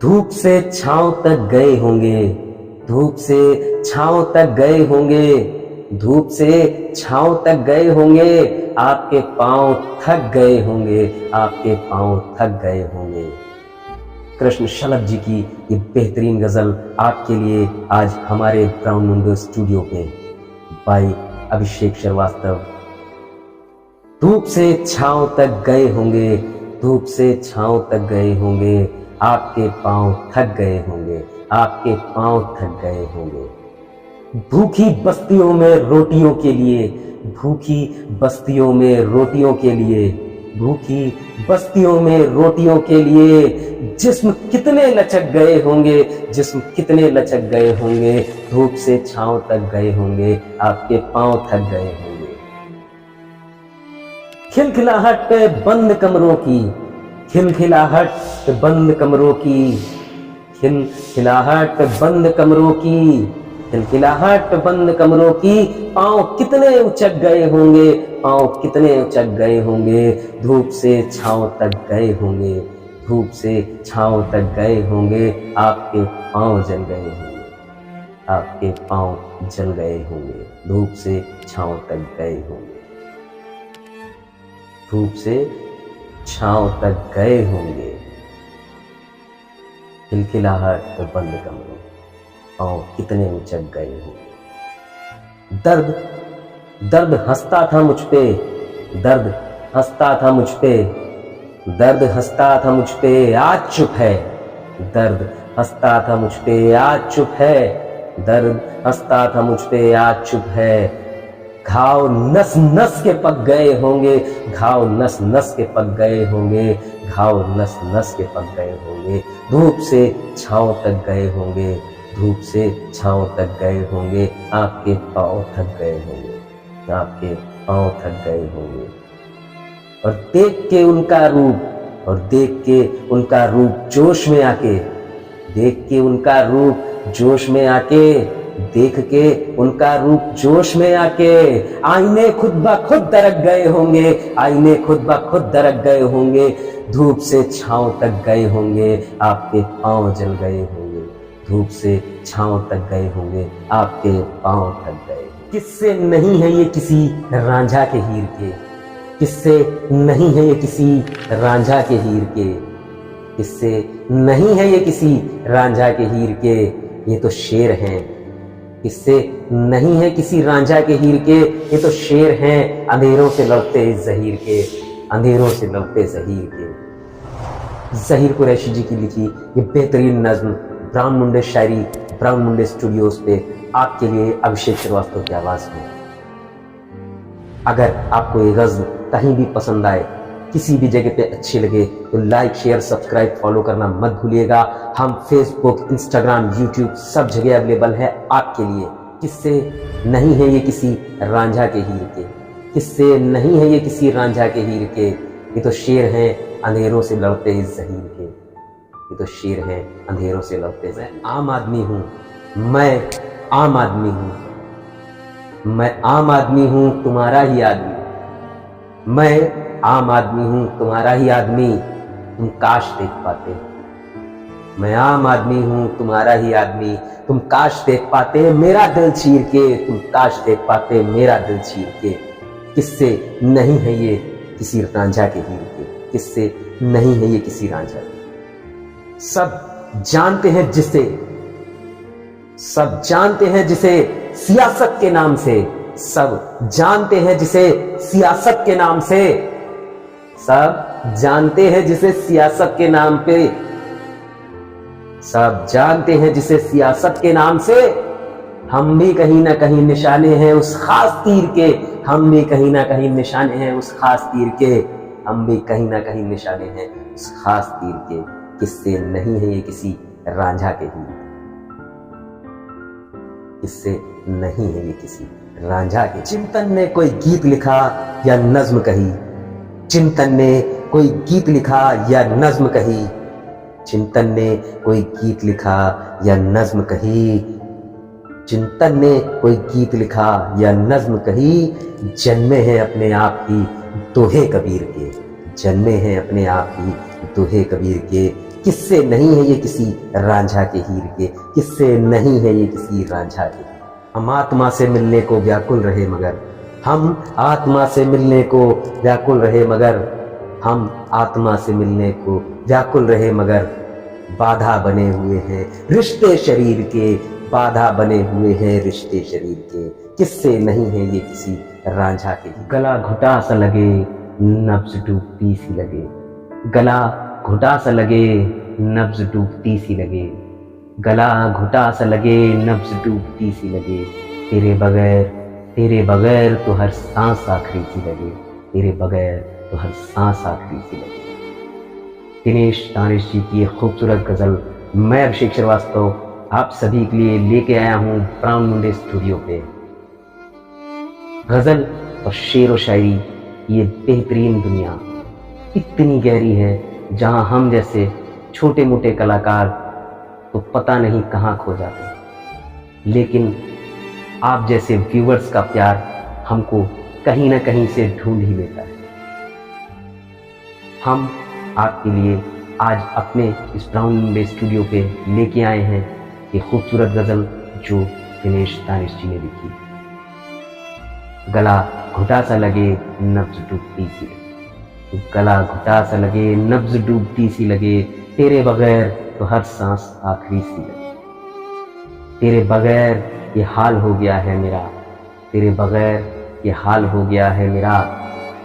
धूप से छांव तक गए होंगे, धूप से छांव तक गए होंगे, धूप से छांव तक गए होंगे, आपके पांव थक गए होंगे, आपके पांव थक गए होंगे। कृष्ण शलभ जी की ये बेहतरीन गजल आपके लिए आज हमारे ब्राउन मुंडो स्टूडियो पे बाय अभिषेक श्रीवास्तव। धूप से छांव तक गए होंगे, धूप से छांव तक गए होंगे, आपके पांव थक गए होंगे, आपके पांव थक गए होंगे। भूखी बस्तियों में रोटियों के लिए, भूखी बस्तियों में रोटियों के लिए, भूखी बस्तियों में रोटियों के लिए जिस्म कितने लचक गए होंगे, जिस्म कितने लचक गए होंगे। धूप से छांव तक गए होंगे, आपके पांव थक गए होंगे। खिलखिलाहट पे बंद कमरों की, खिलखिलाहट पे बंद कमरों की, खिलखिलाहट पे बंद कमरों की, खिलखिलाहट पे बंद कमरों की, पांव कितने उचक गए होंगे, पांव कितने उचक गए होंगे। धूप से छांव तक गए होंगे, धूप से छांव तक गए होंगे, आपके पांव जल गए होंगे, आपके पांव जल गए होंगे। धूप से छांव तक गए होंगे, धूप से छांव तक गए होंगे। खिलखिलाहट पे बंद कमरों, पांव कितने उचक गए होंगे। दर्द दर्द हंसता था मुझ पे, दर्द हंसता था मुझ पे, दर्द हंसता था मुझ पे, आज चुप है। दर्द हंसता था मुझ पे, आज चुप है। दर्द हंसता था मुझ पे, आज चुप है। घाव नस नस के पक गए होंगे, घाव नस नस के पक गए होंगे, घाव नस नस के पक गए होंगे। धूप से छांव तक गए होंगे, धूप से छांव तक गए होंगे, आपके पांव थक गए होंगे, आपके पांव थक गए होंगे। और देख के उनका रूप, और देख के उनका रूप जोश में आके, देख के उनका रूप जोश में आके, देख के उनका रूप जोश में आके, आईने खुद ब खुद दरक गए होंगे, आईने खुद ब खुद दरक गए होंगे। धूप से छांव तक गए होंगे, आपके पांव जल गए होंगे, धूप से छांव तक गए होंगे, आपके पांव थक गए। किससे नहीं है ये किसी रांझा के हीर के, किससे नहीं है ये किसी रांझा के हीर के, किससे नहीं है ये किसी रांझा के हीर के। ये तो शेर हैं, किससे नहीं है किसी रांझा के हीर के, ये तो शेर हैं अंधेरों से लड़ते जहीर के, अंधेरों से लड़ते जहीर के। ज़हीर कुरैशी जी की लिखी ये बेहतरीन नज्म ब्राउन मुंडे शायरी ब्राउन मुंडे स्टूडियोज पे आपके लिए अभिषेक श्रीवास्तव की आवाज में। अगर आपको ये गज़ल कहीं भी पसंद आए, किसी भी जगह पे अच्छी लगे, तो लाइक शेयर सब्सक्राइब फॉलो करना मत भूलिएगा। हम फेसबुक इंस्टाग्राम यूट्यूब सब जगह अवेलेबल है आपके लिए। किससे नहीं है ये किसी रांझा के हीर के, किससे नहीं है ये किसी रांझा के हीर के। ये तो शेर हैं अंधेरों से लड़ते जहीर के, ये तो शेर हैं अंधेरों से लड़ते। मैं आम आदमी हूँ, मैं आम आदमी हूँ, मैं आम आदमी हूँ तुम्हारा ही आदमी, मैं आम आदमी हूँ तुम्हारा ही आदमी, तुम काश देख पाते। मैं आम आदमी हूँ तुम्हारा ही आदमी, तुम काश देख पाते मेरा दिल चीर के, तुम काश देख पाते मेरा दिल चीर के। किससे नहीं है ये किसी रांझा के हीर के, किससे नहीं है ये किसी रांझा के। सब जानते हैं जिसे, सब जानते हैं जिसे सियासत के नाम से, सब जानते हैं जिसे सियासत के नाम से, सब जानते हैं जिसे सियासत के नाम पे, सब जानते हैं जिसे सियासत के नाम से। हम भी कहीं ना कहीं निशाने हैं उस खास तीर के, हम भी कहीं ना कहीं निशाने हैं उस खास तीर के, हम भी कहीं ना कहीं निशाने हैं उस खास तीर के। किससे नहीं है ये किसी रांझा के हीर, किससे नहीं है ये किसी रांझा के। चिंतन ने कोई गीत लिखा या नज्म कही, चिंतन ने कोई गीत लिखा या नज्म कही, चिंतन ने कोई गीत लिखा या नज्म कही, चिंतन ने कोई गीत लिखा या नज्म कही। जन्मे हैं अपने आप ही दोहे कबीर के, जन्मे हैं अपने आप ही दोहे कबीर के। किससे नहीं है ये किसी रांझा के हीर के, किससे नहीं है ये किसी रांझा के। हम आत्मा से मिलने को व्याकुल रहे मगर, हम आत्मा से मिलने को व्याकुल रहे मगर, हम आत्मा से मिलने को व्याकुल रहे मगर, बाधा बने हुए हैं रिश्ते शरीर के, बाधा बने हुए हैं रिश्ते शरीर के, किससे नहीं है ये किसी रांझा के। गला घुटा सा लगे नब्ज डूबती सी लगे, गला घुटा सा लगे नब्ज डूबती सी लगे, गला घुटा सा लगे नब्ज डूबती सी लगे, तेरे बगैर तो हर सांस आखिरी सी लगे, तेरे बगैर तो हर सांस आखिरी सी लगे। दिनेश दानिश जी की ये खूबसूरत गजल मैं अभिषेक श्रीवास्तव आप सभी के लिए लेके आया हूँ ब्राउन मुंडे स्टूडियो पे। गजल और शेर व शायरी ये बेहतरीन दुनिया इतनी गहरी है जहाँ हम जैसे छोटे मोटे कलाकार तो पता नहीं कहाँ खो जाते, लेकिन आप जैसे व्यूवर्स का प्यार हमको कहीं ना कहीं से ढूंढ ही लेता है। हम आपके लिए आज अपने इस ब्राउन मुंडे स्टूडियो पे लेके आए हैं ये खूबसूरत गजल जो दिनेश दानिश जी ने लिखी। गला घुटा सा लगे नब्ज डूबती सी लगे, गला घुटा सा लगे नब्ज डूबती सी लगे, तेरे बगैर तो हर सांस आखिरी सी लगे, तेरे बगैर ये हाल हो गया है मेरा, तेरे बगैर ये हाल हो गया है मेरा,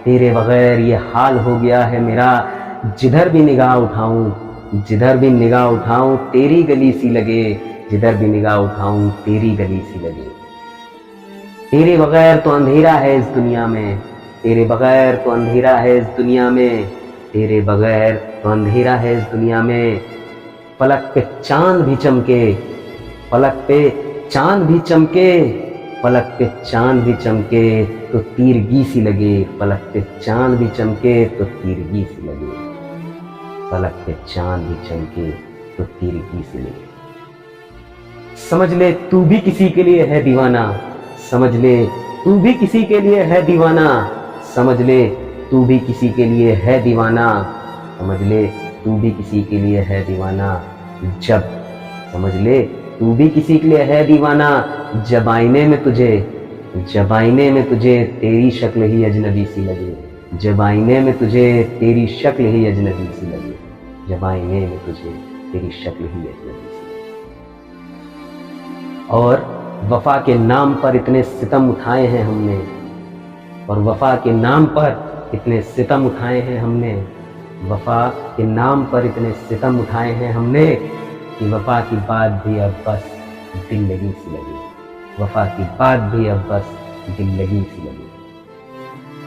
तेरे बगैर ये हाल हो गया है मेरा, जिधर भी निगाह उठाऊं, जिधर भी निगाह उठाऊं तेरी गली सी लगे, जिधर भी निगाह उठाऊं तेरी गली सी लगे, तेरे बगैर तो अंधेरा है इस दुनिया में, तेरे बगैर तो अंधेरा है इस दुनिया में, तेरे बगैर तो अंधेरा है इस दुनिया में, पलक पे चांद भी चमके, पलक पे चांद भी चमके, पलक पे चांद भी चमके तो तीरगी सी लगे, पलक पे चांद भी चमके तो तीरगी सी लगे, पलक पे चांद भी चमके तो तीरगी सी लगे। समझ ले तू भी किसी के लिए है दीवाना, समझ ले तू भी किसी के लिए है दीवाना, समझ ले तू भी किसी के लिए है दीवाना, समझ ले तू भी किसी के लिए है दीवाना, जब समझ ले तू भी किसी के लिए है दीवाना, जब आईने में तुझे, जब आईने में तुझे तेरी शक्ल ही अजनबी सी लगे, जब आईने में तुझे तेरी शक्ल ही अजनबी सी लगे, जब आईने में तुझे तेरी शक्ल ही अजनबी सी लगे। और वफा के नाम पर इतने सितम उठाए हैं हमने, और वफा के नाम पर इतने सितम उठाए हैं हमने, वफा के नाम पर इतने सितम उठाए हैं हमने कि वफा की बात भी अब बस दिल लगी सी लगी, वफा की बात भी अब बस दिल लगी सी लगी।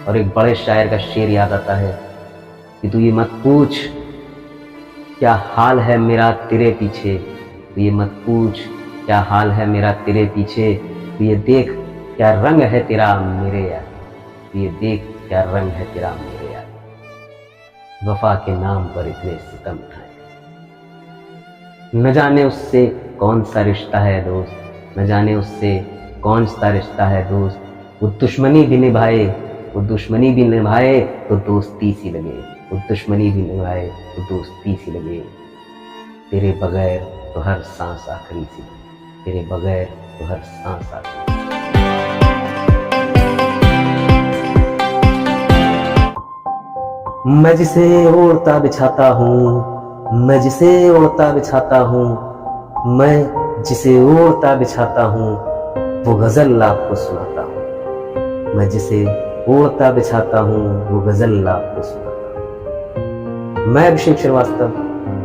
और एक बड़े शायर का शेर याद आता है कि तू ये मत पूछ क्या हाल है मेरा तेरे पीछे, तू ये मत पूछ क्या हाल है मेरा तेरे पीछे, तू ये देख क्या रंग है तेरा मेरे यार, तू ये देख क्या रंग है तेरा मेरे यार। वफा के नाम पर इतने सितम उठाए, न जाने उससे कौन सा रिश्ता है दोस्त, न जाने उससे कौन सा रिश्ता है दोस्त, वो दुश्मनी भी निभाए, वो दुश्मनी भी निभाए तो दोस्ती सी लगे, वो दुश्मनी भी निभाए तो दोस्ती सी लगे, तेरे बगैर तो हर सांस आखिरी सी लगे, तेरे बगैर तो हर सांस आखिरी। मैं जिसे ओढ़ता बिछाता हूँ, मैं जिसे ओढ़ता बिछाता हूँ, मैं जिसे ओढ़ता बिछाता हूँ वो गजल आपको सुनाता हूँ, मैं जिसे ओढ़ता बिछाता हूँ वो गजल आपको सुनाता हूँ। मैं अभिषेक श्रीवास्तव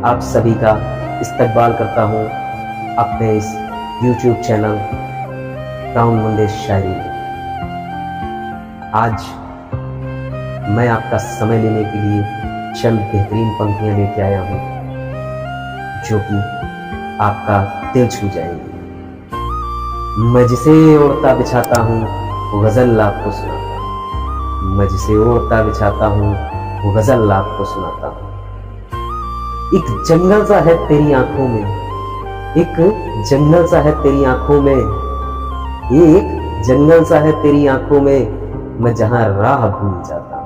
आप सभी का इस्तकबाल करता हूँ अपने इस YouTube चैनल ब्राउन मुंडे शायरी में। आज मैं आपका समय लेने के लिए चंद बेहतरीन पंक्तियां लेके आया हूं जो कि आपका दिल छू जाएंगी। मैं जिसे ओढ़ता बिछाता हूँ वो गजल आपको सुनाता हूँ, मैं जिसे ओढ़ता बिछाता हूँ वो गजल आपको सुनाता हूँ। एक जंगल सा है तेरी आंखों में, एक जंगल सा है तेरी आंखों में, एक जंगल सा है तेरी आंखों में, मैं जहां राह भूल जाता हूँ,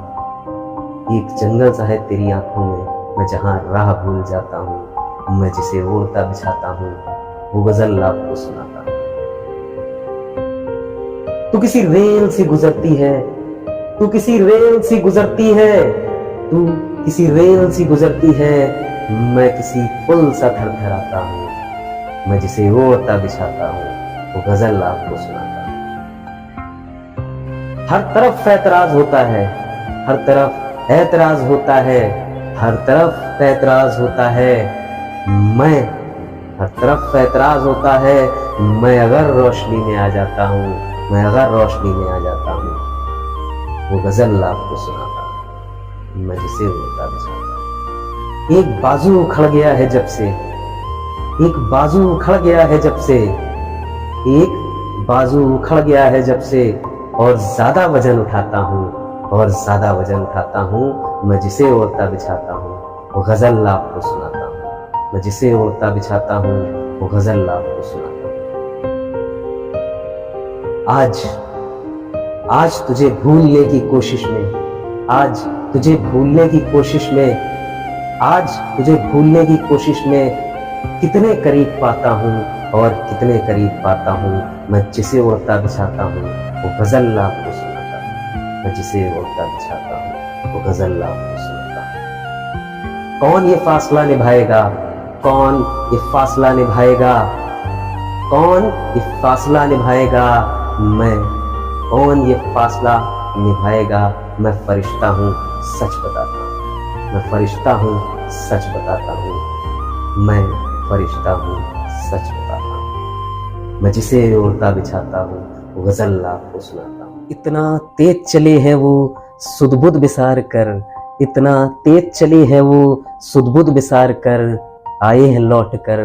एक जंगल सा है तेरी आंखों में, मैं जहां राह भूल जाता हूँ। मैं जिसे ओढ़ता बिछाता हूँ वो गजल आपको सुनाता हूँ। तू किसी रेल से गुजरती है, तू किसी रेल से गुजरती है, तू किसी रेल से गुजरती है, मैं किसी पुल सा थरथराता हूँ, मैं जिसे ओढ़ता बिछाता हूँ वो गजल आपको सुनाता हूँ। हर तरफ ऐतराज होता है, हर तरफ ऐतराज होता है, हर तरफ ऐतराज होता है, मैं हर तरफ ऐतराज होता है, मैं अगर रोशनी में आ जाता हूँ, मैं अगर रोशनी में आ जाता हूँ वो गजल आपको सुनाता हूँ, मैं जिसे ओढ़ता बिछाता हूँ। एक बाजू उखड़ गया है जब से, एक बाजू उखड़ गया है जब से, एक बाजू उखड़ गया है जब से, और ज्यादा वजन उठाता हूँ, और ज्यादा वजन उठाता हूँ, मैं जिसे ओढ़ता बिछाता हूँ वो गजल आपको सुनाता हूँ, मैं जिसे ओढ़ता बिछाता हूँ वो गजल आपको सुनाता हूँ। आज तुझे भूलने की कोशिश में, आज तुझे भूलने की कोशिश में, आज तुझे भूलने की कोशिश में कितने करीब पाता हूँ और कितने करीब पाता हूँ, मैं जिसे ओढ़ता बिछाता हूँ वो गजल आपको सुनाता हूँ, मैं जिसे ओढ़ता बिछाता हूँ वो गजल आपको सुनाता हूँ। कौन ये फासला निभाएगा, कौन ये फासला निभाएगा, कौन ये फासला निभाएगा, मैं कौन ये फासला निभाएगा, मैं फरिश्ता हूँ सच बताता हूँ, मैं फरिश्ता हूँ सच बताता हूँ, मैं फरिश्ता हूँ सच बताता हूँ, मैं जिसे ओढ़ता बिछाता हूँ वो गजल आपको सुनाता हूँ। इतना तेज चले हैं वो सुध-बुध बिसार कर, इतना तेज चले हैं वो सुध-बुध बिसार कर, आए हैं लौट कर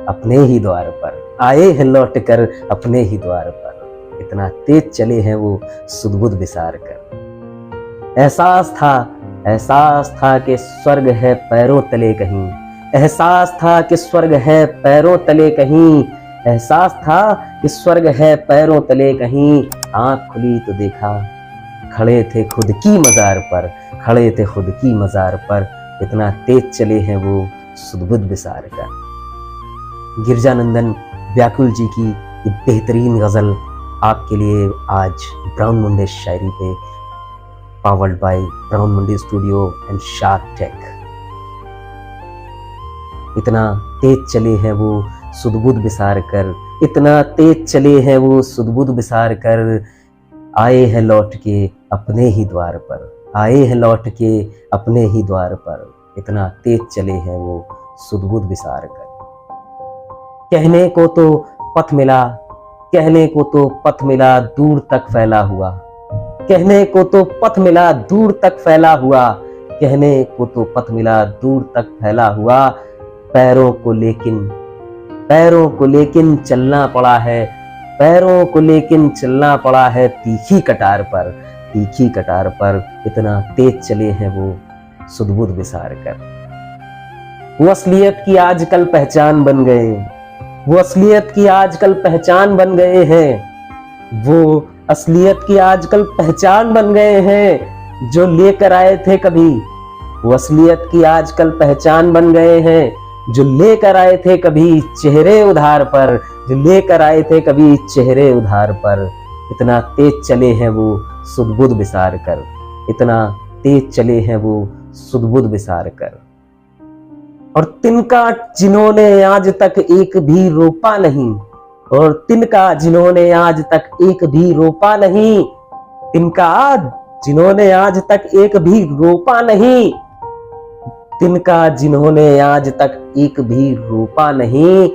अपने ही द्वार पर, आए हैं लौट कर अपने ही द्वार पर, इतना तेज चले हैं वो सुध-बुध बिसार कर। एहसास था कि स्वर्ग है पैरों तले कहीं, एहसास था कि स्वर्ग है पैरों तले कहीं, एहसास था कि स्वर्ग है पैरों तले कहीं, आंख खुली तो देखा खड़े थे खुद की मजार पर, खड़े थे खुद की मजार पर, इतना तेज चले हैं वो सुध-बुध बिसार कर। गिरजानंदन व्याकुल जी की ये बेहतरीन गजल आपके लिए आज ब्राउन मुंडे शायरी पे, powered by brown Munde studio and shark tech. इतना तेज चले हैं वो सुध-बुध बिसार कर, इतना तेज चले हैं वो सुध-बुध बिसार कर, आए हैं लौट के अपने ही द्वार पर, आए हैं लौट के अपने ही द्वार पर, इतना तेज चले हैं वो सुध-बुध बिसार कर। कहने को तो पथ मिला, कहने को तो पथ मिला दूर तक फैला हुआ, कहने को तो पथ मिला दूर तक फैला हुआ, कहने को तो पथ मिला दूर तक फैला हुआ, पैरों को लेकिन चलना पड़ा है, पैरों को लेकिन चलना पड़ा है तीखी कटार पर, तीखी कटार पर, इतना तेज चले हैं वो सुध-बुध बिसार कर। वो असलियत की आजकल पहचान बन गए, वो असलियत की आजकल पहचान बन गए हैं, वो असलियत की आजकल पहचान बन गए हैं, जो लेकर आए थे कभी, वो असलियत की आजकल पहचान बन गए हैं, जो लेकर आए थे कभी चेहरे उधार पर, जो लेकर आए थे कभी चेहरे उधार पर, इतना तेज चले हैं वो सुध-बुध बिसार कर, इतना तेज चले हैं वो सुध-बुध बिसार कर। और तिनका जिन्होंने आज तक एक भी रोपा नहीं, और तिनका जिन्होंने आज तक एक भी रोपा नहीं, तिनका जिन्होंने आज तक एक भी रोपा नहीं, तिनका जिन्होंने आज तक एक भी रोपा नहीं,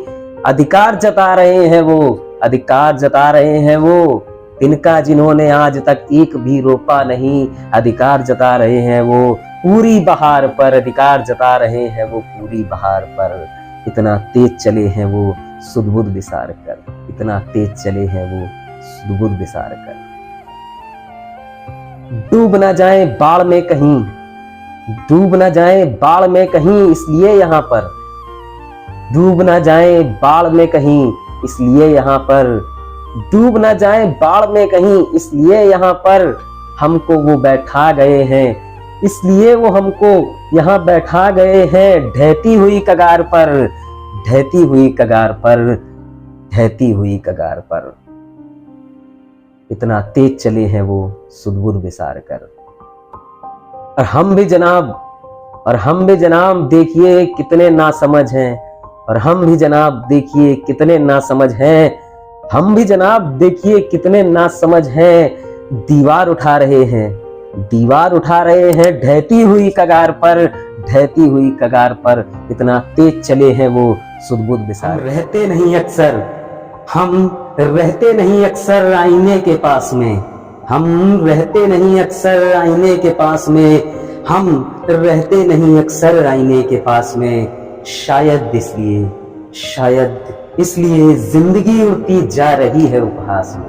अधिकार जता रहे हैं वो, अधिकार जता रहे हैं वो, तिनका जिन्होंने आज तक एक भी रोपा नहीं, अधिकार जता रहे हैं वो पूरी बहार पर, अधिकार जता रहे हैं वो पूरी बहार पर, इतना तेज चले हैं वो सुध-बुध बिसार कर, इतना तेज चले हैं वो सुध-बुध बिसार कर। डूब ना जाए बाढ़ में कहीं, डूब ना जाए बाढ़ में कहीं, इसलिए यहाँ पर, डूब ना जाए बाढ़ में कहीं, इसलिए यहाँ पर, डूब ना जाए बाढ़ में कहीं, इसलिए यहाँ पर, हमको वो बैठा गए हैं, इसलिए वो हमको यहाँ बैठा गए हैं ढहती हुई कगार पर, ढहती हुई कगार पर, ढहती हुई कगार पर। इतना तेज चले हैं वो सुध-बुध विसार कर। और हम भी जनाब देखिए कितने नासमझ हैं, और हम भी जनाब देखिए कितने नासमझ हैं, हम भी जनाब देखिए कितने नासमझ हैं। दीवार उठा रहे हैं, दीवार उठा रहे हैं ढहती हुई कगार पर, ढहती हुई कगार पर। इतना तेज चले हैं वो सुध-बुध विसार। रहते नहीं अक्सर, हम रहते नहीं अक्सर आईने के पास में, हम रहते नहीं अक्सर आईने के पास में, हम रहते नहीं अक्सर आईने के पास में। शायद इसलिए जिंदगी उड़ती जा रही है उपहास में।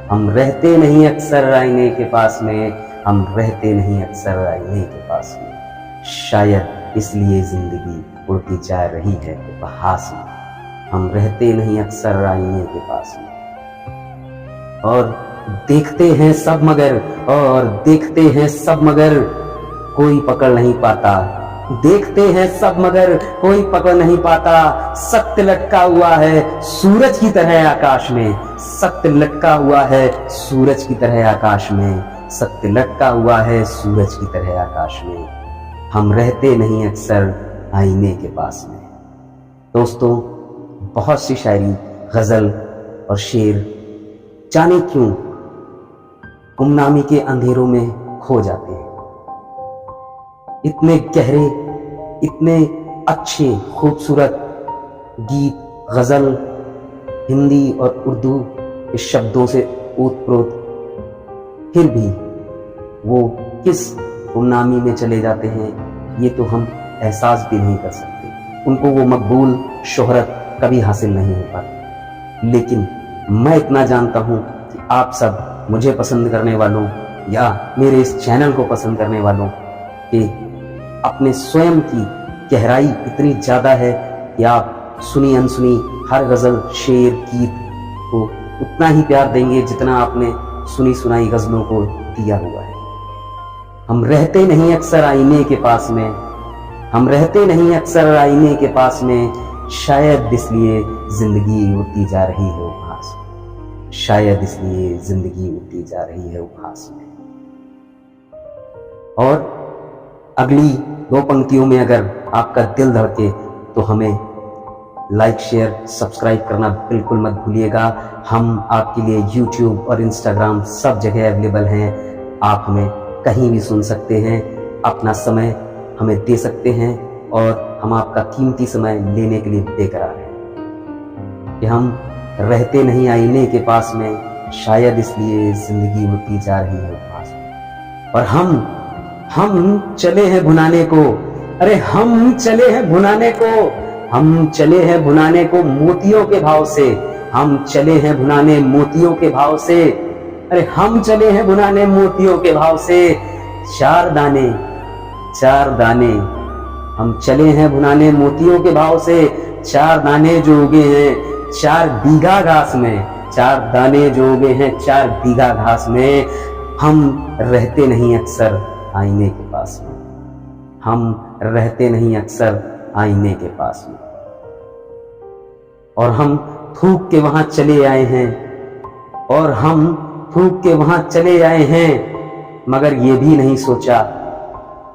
हम रहते नहीं अक्सर आईने के पास में, हम रहते नहीं अक्सर आईने के पास में। शायद इसलिए जिंदगी उड़ती जा रही है उपहास में। हम रहते नहीं अक्सर आईने के पास में। और देखते हैं सब मगर, और देखते हैं सब मगर कोई पकड़ नहीं पाता। देखते हैं सब मगर कोई पकड़ नहीं पाता। सत्य लटका हुआ है सूरज की तरह आकाश में, सत्य लटका हुआ है सूरज की तरह आकाश में, सत्य लटका हुआ है सूरज की तरह आकाश में। हम रहते नहीं अक्सर आईने के पास में। दोस्तों, बहुत सी शायरी, गजल और शेर जाने क्यों गुमनामी के अंधेरों में खो जाते हैं। इतने गहरे, इतने अच्छे, खूबसूरत गीत, गजल हिंदी और उर्दू के शब्दों से ओतप्रोत, फिर भी वो किस गुमनामी में चले जाते हैं ये तो हम एहसास भी नहीं कर सकते। उनको वो मकबूल शोहरत कभी हासिल नहीं हो पाती। लेकिन मैं इतना जानता हूं कि आप सब मुझे पसंद करने वालों या मेरे इस चैनल को पसंद करने वालों के अपने स्वयं की गहराई इतनी ज्यादा है कि आप सुनी अनसुनी हर गजल, शेर, गीत को उतना ही प्यार देंगे जितना आपने सुनी सुनाई गजलों को दिया हुआ है। हम रहते नहीं अक्सर आईने के पास में, हम रहते नहीं अक्सर आईने के पास में। शायद इसलिए जिंदगी उड़ती जा रही है उपहास में, शायद इसलिए जिंदगी उड़ती जा रही है उपहास में। और अगली दो पंक्तियों में अगर आपका दिल धड़के तो हमें लाइक, शेयर, सब्सक्राइब करना बिल्कुल मत भूलिएगा। हम आपके लिए YouTube और Instagram सब जगह अवेलेबल हैं। आप हमें कहीं भी सुन सकते हैं, अपना समय हमें दे सकते हैं और हम आपका कीमती समय लेने के लिए बेकरार हैं। कि हम रहते नहीं आईने के पास में, शायद इसलिए जिंदगी उड़ती जा रही है पास में। और हम चले हैं भुनाने को, अरे हम चले हैं भुनाने को, हम चले हैं भुनाने को मोतियों के भाव से, हम चले हैं भुनाने मोतियों के भाव से। अरे हम चले हैं भुनाने मोतियों के भाव से। चार दाने, चार दाने, हम चले हैं भुनाने मोतियों के भाव से। चार दाने जो उगे हैं 4 बीघा घास में, 4 दाने जो उगे हैं 4 बीघा घास में। हम रहते नहीं अक्सर आईने के पास में, हम रहते नहीं अक्सर आईने के पास में। और हम थूक के वहां चले आए हैं, और हम थूक के वहां चले आए हैं, मगर ये भी नहीं सोचा,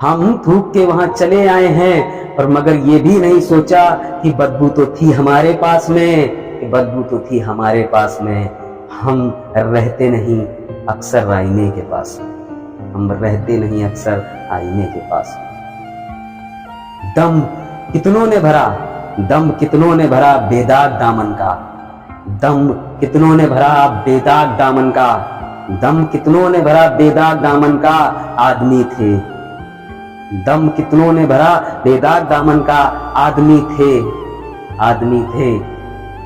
हम थूक के वहां चले आए हैं और मगर ये भी नहीं सोचा कि बदबू तो थी हमारे पास में, कि बदबू तो थी हमारे पास में। हम रहते नहीं अक्सर आईने के पास में, हम रहते नहीं अक्सर आईने के पास में। दम कितनों ने भरा, दम कितनों ने भरा बेदाग दामन का, दम कितनों ने भरा बेदाग दामन का, दम कितनों ने भरा बेदाग दामन का। आदमी थे, दम कितनों ने भरा बेदाग दामन का। आदमी थे, आदमी थे,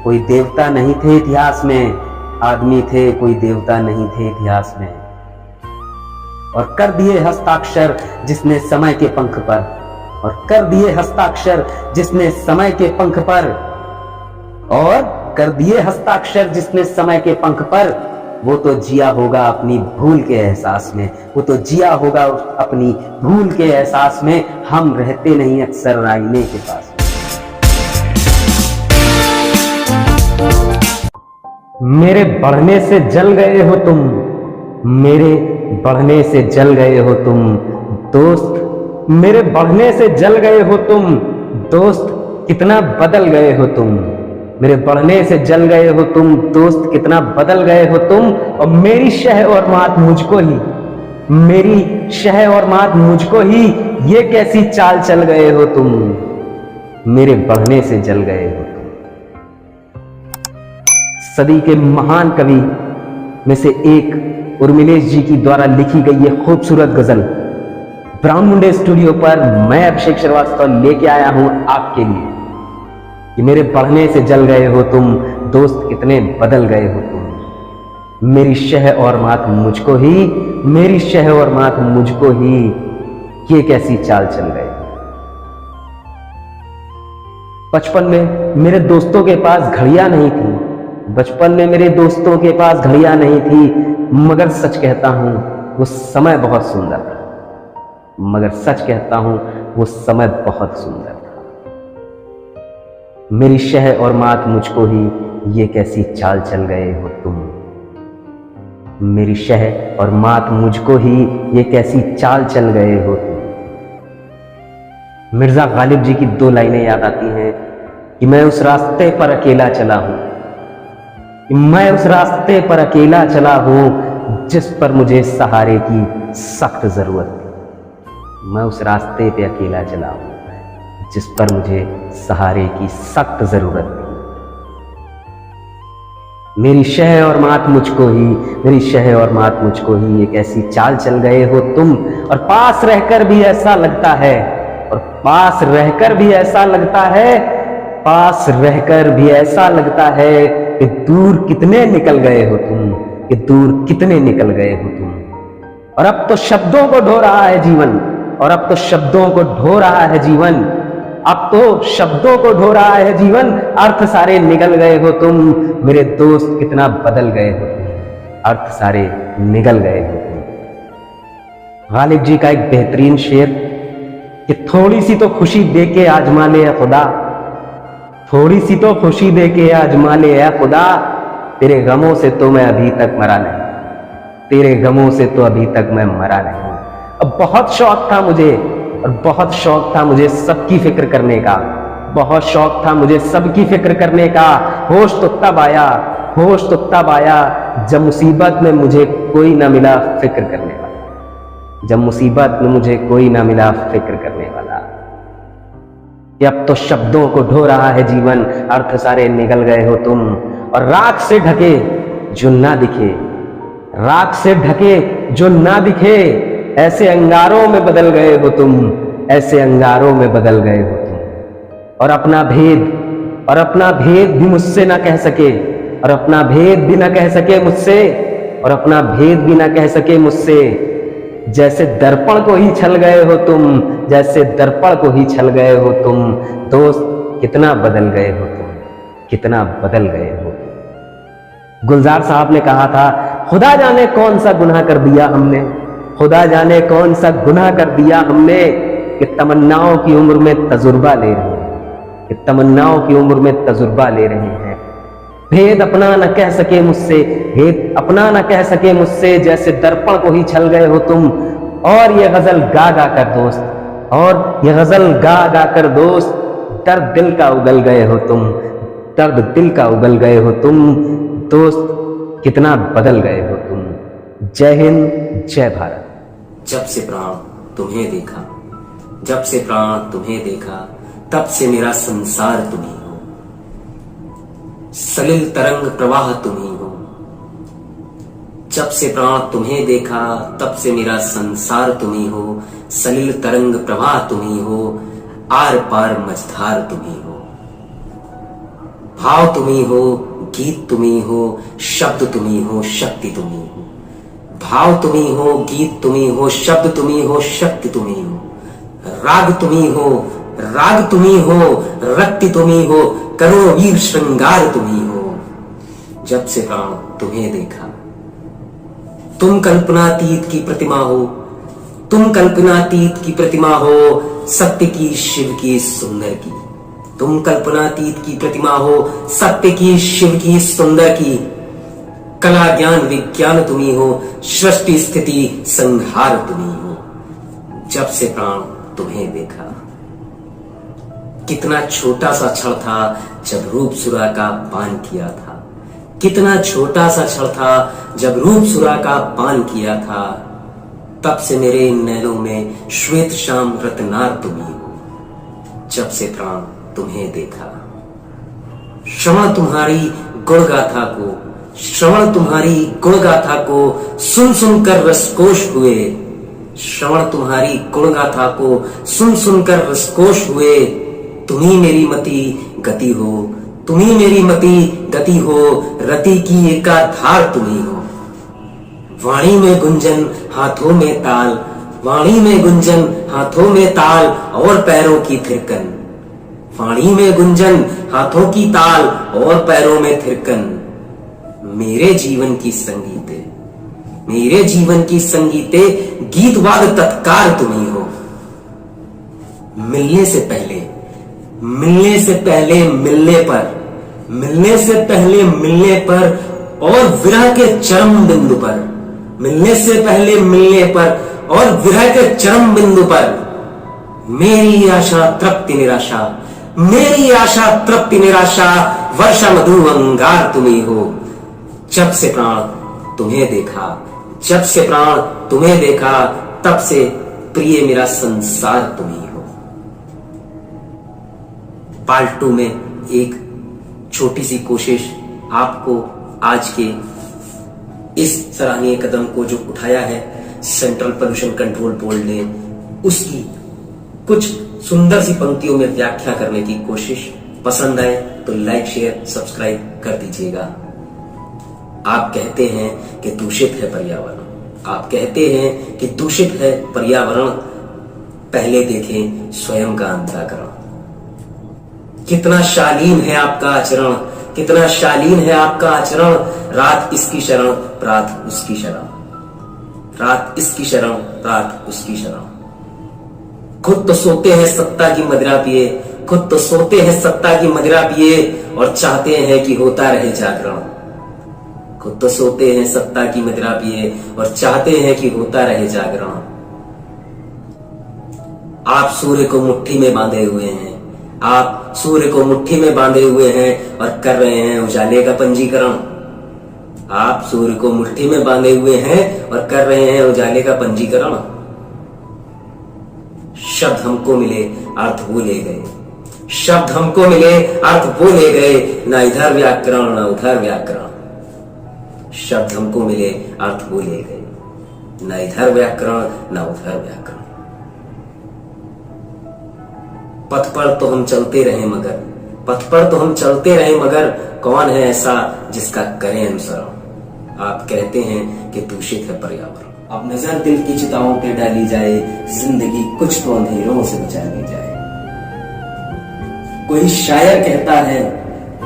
कोई देवता नहीं थे इतिहास में, आदमी थे, कोई देवता नहीं थे इतिहास में। और कर दिए हस्ताक्षर जिसने समय के पंख पर, और कर दिए हस्ताक्षर जिसने समय के पंख पर, और कर दिए हस्ताक्षर जिसने समय के पंख पर। वो तो जिया होगा अपनी भूल के एहसास में, वो तो जिया होगा अपनी भूल के एहसास में। हम रहते नहीं अक्सर आईने के पास। मेरे बढ़ने से जल गए हो तुम, मेरे बढ़ने से जल गए हो तुम दोस्त, मेरे बढ़ने से जल गए हो तुम दोस्त, कितना बदल गए हो तुम। मेरे बढ़ने से जल गए हो तुम दोस्त, कितना बदल गए हो तुम। और मेरी शह और मात मुझको ही, मेरी शह और मात मुझको ही, ये कैसी चाल चल गए हो तुम। मेरे बढ़ने से जल गए हो तुम। सदी के महान कवि में से एक उर्मिलेश जी की द्वारा लिखी गई ये खूबसूरत गजल ब्राउन मुंडे स्टूडियो पर मैं अभिषेक श्रीवास्तव लेके आया हूं आपके लिए। कि मेरे बढ़ने से जल गए हो तुम दोस्त, कितने बदल गए हो तुम। मेरी शह और मात मुझको ही, मेरी शह और मात मुझको ही, ये कैसी चाल चल गए। बचपन में मेरे दोस्तों के पास घड़ियां नहीं थी, बचपन में मेरे दोस्तों के पास घड़ियां नहीं थी, मगर सच कहता हूं वो समय बहुत सुंदर था, मगर सच कहता हूं वो समय बहुत सुंदर था। मेरी शह और मात मुझको ही, ये कैसी चाल चल गए हो तुम। मेरी शह और मात मुझको ही, ये कैसी चाल चल गए हो तुम। मिर्जा गालिब जी की दो लाइनें याद आती हैं कि मैं उस रास्ते पर अकेला चला हूं, कि मैं उस रास्ते पर अकेला चला हूं जिस पर मुझे सहारे की सख्त जरूरत थी। मैं उस रास्ते पे अकेला चला हूं जिस पर मुझे सहारे की सख्त जरूरत थी। मेरी शह और मात मुझको ही, मेरी शह और मात मुझको ही, एक ऐसी चाल चल गए हो तुम। और पास रहकर भी ऐसा लगता है, और पास रहकर भी ऐसा लगता है, पास रहकर भी ऐसा लगता है कि दूर कितने निकल गए हो तुम, कि दूर कितने निकल गए हो तुम। और अब तो शब्दों को ढो रहा है जीवन, और अब तो शब्दों को ढो रहा है जीवन, अब तो शब्दों को ढो रहा है जीवन। अर्थ सारे निकल गए हो तुम, मेरे दोस्त कितना बदल गए हो तुम, अर्थ सारे निकल गए हो तुम। गालिब जी का एक बेहतरीन शेर कि थोड़ी सी तो खुशी दे के आजमा ले खुदा, थोड़ी सी तो खुशी दे के आजमा ले खुदा, तेरे गमों से तो मैं अभी तक मरा नहीं, तेरे गमों से तो अभी तक मैं मरा नहीं। अब बहुत शौक था मुझे, और बहुत शौक था मुझे सबकी फिक्र करने का, बहुत शौक था मुझे सबकी फिक्र करने का। होश तो तब आया, होश तो तब आया जब मुसीबत में मुझे कोई ना मिला फिक्र करने वाला, जब मुसीबत में मुझे कोई ना मिला फिक्र करने वाला। कि अब तो शब्दों को ढो रहा है जीवन, अर्थ सारे निकल गए हो तुम। और राख से ढके जो ना दिखे, राख से ढके जो ना दिखे, ऐसे अंगारों में बदल गए हो तुम, ऐसे अंगारों में बदल गए हो तुम। और अपना भेद, और अपना भेद भी मुझसे ना कह सके, और अपना भेद भी ना कह सके मुझसे, और अपना भेद भी ना कह सके मुझसे। जैसे दर्पण को ही छल गए हो तुम, जैसे दर्पण को ही छल गए हो तुम दोस्त, कितना बदल गए हो तुम, कितना बदल गए हो। गुलजार साहब ने कहा था, खुदा जाने कौन सा गुनाह कर दिया हमने, खुदा जाने कौन सा गुनाह कर दिया हमने, कि तमन्नाओं की उम्र में तजुर्बा ले रहे हैं, कि तमन्नाओं की उम्र में तजुर्बा ले रहे हैं। भेद अपना न कह सके मुझसे, भेद अपना न कह सके मुझसे, जैसे दर्पण को ही छल गए हो तुम। और ये गजल गा गा कर दोस्त, और ये गजल गा गा कर दोस्त, दर्द दिल का उगल गए हो तुम, दर्द दिल का उगल गए हो तुम दोस्त, कितना बदल गए हो तुम। जय हिंद, जय भारत। जब से प्राण तुम्हें देखा, जब से प्राण तुम्हें देखा, तब से मेरा संसार तुम्ही हो, सलिल तरंग प्रवाह तुम्ही हो। जब से प्राण तुम्हें देखा, तब से मेरा संसार तुम्ही हो, सलिल तरंग प्रवाह तुम्ही हो, आर पार मझधार तुम्ही हो। भाव तुम्ही हो, गीत तुम्ही हो, शब्द तुम्ही हो, शक्ति तुम्ही हो। भाव तुम्ही हो, गीत तुम्ही हो, शब्द तुम्ही हो, शक्ति तुम्ही हो। राग तुम्ही हो, राग तुम्ही हो, रक्ति तुम्ही हो, करो वीर श्रृंगार तुम्ही हो। जब से प्राण तुम्हें देखा, तुम कल्पनातीत की प्रतिमा हो, तुम कल्पनातीत की प्रतिमा हो, सत्य की शिव की सुंदर की। तुम कल्पनातीत की प्रतिमा हो, सत्य की शिव की सुंदर की। कला ज्ञान विज्ञान तुम्ही हो, सृष्टि स्थिति संहार तुम्ही हो। जब से प्राण तुम्हें देखा। कितना छोटा सा क्षण था जब रूप सुरा का पान किया था। कितना छोटा सा क्षण था जब रूप सुरा का पान किया था। तब से मेरे नैनों में श्वेत श्याम रत्नार तुम्ही हो। जब से प्राण तुम्हें देखा। श्रवण तुम्हारी गुण गाथा को, श्रवण तुम्हारी गुण गाथा को सुन सुनकर रसकोश हुए। श्रवण तुम्हारी गुण गाथा को सुन सुनकर रसकोश हुए। तुम्ही मेरी मति गति हो, तुम्ही मेरी मति गति हो, रति की एकाधार तुम्ही हो। वाणी में गुंजन हाथों में ताल, वाणी में गुंजन हाथों में ताल और पैरों की थिरकन। वाणी में गुंजन हाथों की ताल और पैरों में थिरकन। मेरे जीवन की संगीते, मेरे जीवन की संगीते गीतवाद तत्कार तुम्ही हो। मिलने से पहले, मिलने से पहले मिलने पर, मिलने से पहले मिलने पर और विरह के चरम बिंदु पर, मिलने से पहले मिलने पर और विरह के चरम बिंदु पर मेरी आशा तृप्ति निराशा, मेरी आशा तृप्ति निराशा, वर्षा मधु अंगार तुम्ही हो। जब से प्राण तुम्हें देखा, जब से प्राण तुम्हें देखा, तब से प्रिय मेरा संसार तुम्ही हो। पार्ट 2 में एक छोटी सी कोशिश आपको आज के इस सराहनीय कदम को जो उठाया है सेंट्रल पोल्यूशन कंट्रोल बोर्ड ने, उसकी कुछ सुंदर सी पंक्तियों में व्याख्या करने की कोशिश। पसंद आए तो लाइक शेयर सब्सक्राइब कर दीजिएगा। आप कहते हैं कि दूषित है पर्यावरण, आप कहते हैं कि दूषित है पर्यावरण, पहले देखें स्वयं का अंतःकरण। कितना शालीन है आपका आचरण, कितना शालीन है आपका आचरण। रात इसकी शरण रात उसकी शरण, रात इसकी शरण रात उसकी शरण। खुद तो सोते हैं सत्ता की मदिरा पिए, खुद तो सोते हैं सत्ता की मदिरा पिए और चाहते हैं कि होता रहे जागरण। खुद तो सोते हैं सत्ता की मदिरा पिए और चाहते हैं कि होता रहे जागरण। आप सूर्य को मुट्ठी में बांधे हुए हैं, आप सूर्य को मुट्ठी में बांधे हुए हैं और कर रहे हैं उजाले का पंजीकरण। आप सूर्य को मुट्ठी में बांधे हुए हैं और कर रहे हैं उजाले का पंजीकरण। शब्द हमको मिले अर्थ वो ले गए, शब्द हमको मिले अर्थ वो ले गए, ना इधर व्याकरण ना उधर व्याकरण। शब्द हमको मिले अर्थ वो ले गए, ना इधर व्याकरण ना उधर व्याकरण। पथ पर तो हम चलते रहे मगर, पथ पर तो हम चलते रहे मगर, कौन है ऐसा जिसका करें अनुसरण। आप कहते हैं कि दूषित है पर्यावरण। अब नजर दिल की चिताओं पे डाली जाए, जिंदगी कुछ तो अंधेरों से बचा ली जाए। कोई शायर कहता है,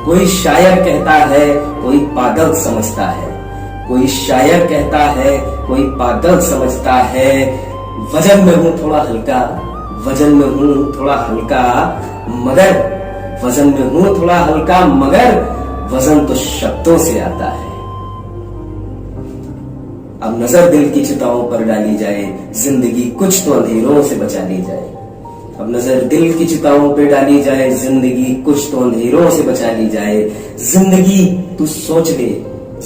कोई शायर कहता है, कोई पागल समझता है। कोई शायर कहता है, कोई पागल समझता है। वजन में हूं थोड़ा हल्का, वजन में हूं थोड़ा हल्का, मगर वजन में हूं थोड़ा हल्का, मगर वजन तो शब्दों से आता है। अब नजर दिल की चिताओं पर डाली जाए, जिंदगी कुछ तो अंधेरों से बचा ली जाए। अब नजर दिल की चिताओं पे डाली जाए, जिंदगी कुछ तो अंधेरों से बचा ली जाए। जिंदगी तू सोच ले,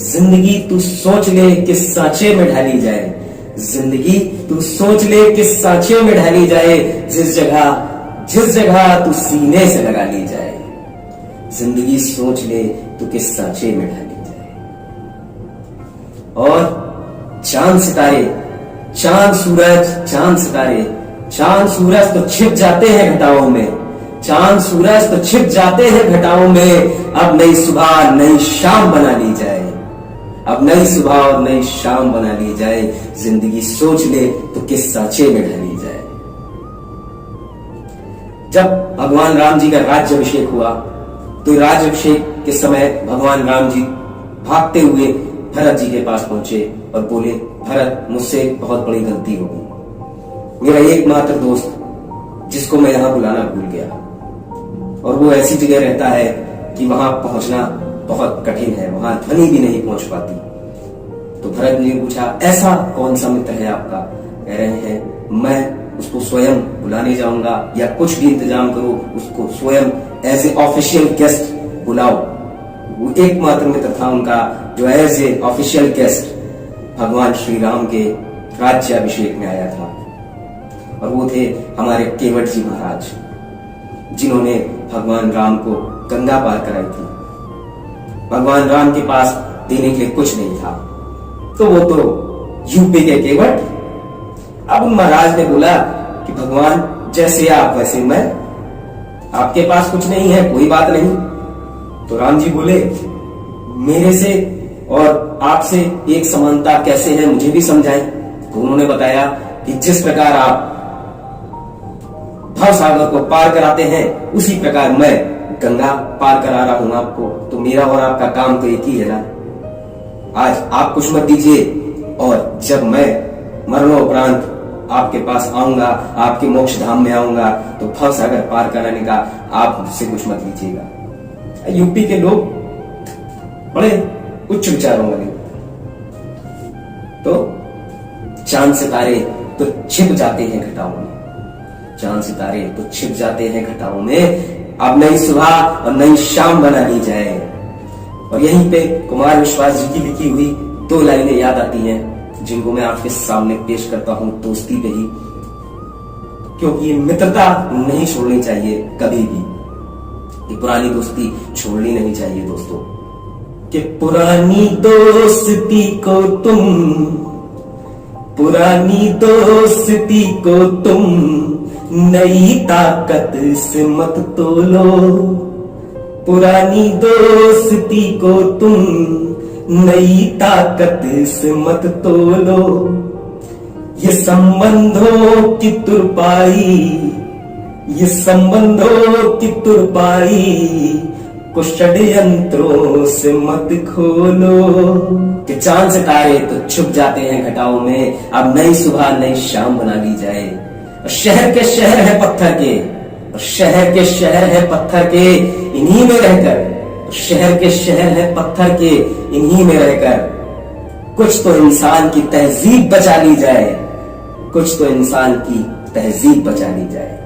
जिंदगी तू सोच ले किस सांचे में ढाली जाए। जिंदगी तू सोच ले किस सांचे में ढाली जाए, जिस जगह तू सीने से लगा ली जाए। जिंदगी सोच ले तू किस सांचे में ढाली जाए। और चांद सितारे, चांद सूरज, चांद सितारे, चांद सूरज तो छिप जाते हैं घटाओं में, चांद सूरज तो छिप जाते हैं घटाओं में। अब नई सुबह नई शाम बना ली जाए, अब नई सुबह और नई शाम बना ली जाए। जिंदगी सोच ले तो किस सांचे में ढली जाए। जब भगवान राम जी का राज्याभिषेक हुआ तो राज्याभिषेक के समय भगवान राम जी भागते हुए भरत जी के पास पहुंचे और बोले, भरत, मुझसे बहुत बड़ी गलती हो गई। मेरा एकमात्र दोस्त जिसको मैं यहाँ बुलाना भूल गया, और वो ऐसी जगह रहता है कि वहां पहुंचना बहुत कठिन है, वहां ध्वनि भी नहीं पहुंच पाती। तो भरत ने पूछा, ऐसा कौन सा मित्र है आपका? कह रहे हैं, मैं उसको स्वयं बुलाने जाऊंगा, या कुछ भी इंतजाम करो, उसको स्वयं एज ए ऑफिशियल गेस्ट बुलाओ। वो एकमात्र मित्र था उनका जो एज ए ऑफिशियल गेस्ट भगवान श्री राम के राज्याभिषेक में आया था, और वो थे हमारे केवट जी महाराज, जिन्होंने भगवान राम को गंगा पार कराई थी। भगवान राम के पास देने के लिए कुछ नहीं था, तो वो तो यूपी के केवट। अब उन महाराज ने बोला कि भगवान जैसे आप वैसे मैं, आपके पास कुछ नहीं है, कोई बात नहीं। तो राम जी बोले, मेरे से और आपसे एक समानता कैसे है, मुझे भी समझाएं। तो उन्होंने बताया कि जिस प्रकार आप भव सागर को पार कराते हैं, उसी प्रकार मैं गंगा पार करा रहा हूं आपको। तो मेरा और आपका काम तो एक ही है ना। आज आप कुछ मत दीजिए, और जब मैं मरणोपरांत आपके पास आऊंगा, आपके मोक्ष धाम में आऊंगा, तो भव सागर पार कराने का आप मुझसे कुछ मत लीजिएगा। यूपी के लोग बड़े उच्च विचारों वाले, तो चांद सितारे तो छिप जाते हैं घटाओं में, चांद सितारे तो छिप जाते हैं घटाओं में। अब नई सुबह और नई शाम बना ली जाए। और यहीं पे कुमार विश्वास जी की लिखी हुई 2 लाइनें याद आती हैं, जिनको मैं आपके सामने पेश करता हूं दोस्ती पे ही, क्योंकि ये मित्रता नहीं छोड़नी चाहिए कभी भी। ये पुरानी दोस्ती छोड़नी नहीं चाहिए दोस्तों। कि पुरानी दोस्ती को तुम, पुरानी दोस्ती को तुम नई ताकत से मत तोलो, पुरानी दोस्ती को तुम नई ताकत से मत तोलो। ये संबंधों की तुरपाई, ये संबंधों की तुरपाई को षड्यंत्रों से मत खोलो। कि चांद सितारे तो छुप जाते हैं घटाओं में, अब नई सुबह नई शाम बना ली जाए। और शहर के शहर है पत्थर के, और शहर के शहर है पत्थर के, इन्हीं में रहकर, शहर के शहर है पत्थर के, इन्हीं में रहकर कुछ तो इंसान की तहजीब बचा ली जाए, कुछ तो इंसान की तहजीब बचा ली जाए।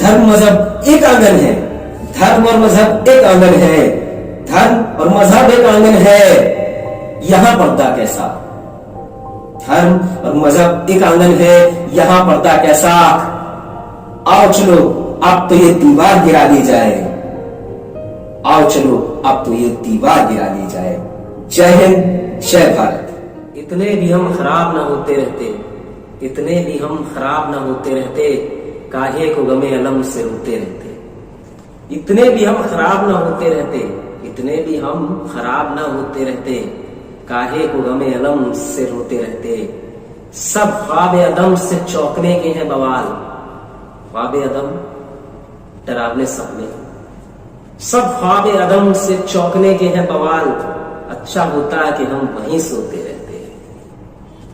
धर्म मजहब एक आंगन है, धर्म और मजहब एक आंगन है, धर्म और मजहब एक आंगन है, यहां पर्दा कैसा। धर्म और मजहब एक आंगन है, यहां पर्दा कैसा। आओ चलो अब तो ये दीवार गिरा दी जाए, आओ चलो अब तो ये दीवार गिरा दी जाए। जय हिंद, जय भारत। इतने भी हम खराब ना होते रहते, इतने भी हम खराब ना होते रहते, काहे को गमे अलम से रोते रहते। इतने भी हम खराब ना होते रहते, इतने भी हम खराब ना होते रहते, काहे को गमे अलम से रोते रहते। सब ख्वाब अदम से चौंकने के हैं बवाल, ख्वाब अदम डरावने सपने, सब ख्वाब अदम से चौंकने के हैं बवाल। अच्छा होता है कि हम वहीं सोते रहते।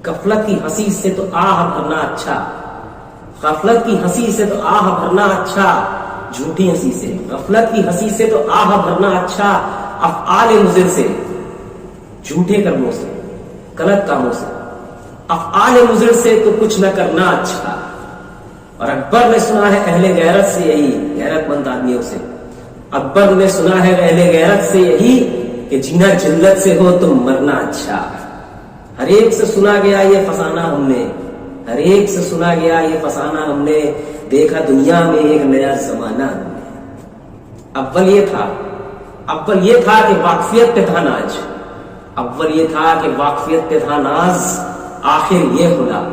गफलत की हंसी से तो आह भरना अच्छा, गफलत की हंसी से तो आह भरना अच्छा, झूठी हंसी से, गफलत की हंसी से तो आह भरना अच्छा। अफ़आल मुज़िर से, झूठे कर्मों से, गलत कामों से, अफ़आल मुज़िर से तो कुछ न करना अच्छा। और अकबर ने सुना है अहले गैरत से यही, गैरतमंद आदमियों से, अकबर ने सुना है अहले गैरत से यही कि जीना जिल्लत से हो तो मरना अच्छा। हर एक से सुना गया ये फसाना हमने, हर एक से सुना गया ये फसाना हमने, देखा दुनिया में एक नया जमाना हमने। अव्वल ये था, अव्वल ये था कि वाकफियत पे था नाज, अव्वल ये था कि वाकफियत पे था नाज, आखिर ये खुला,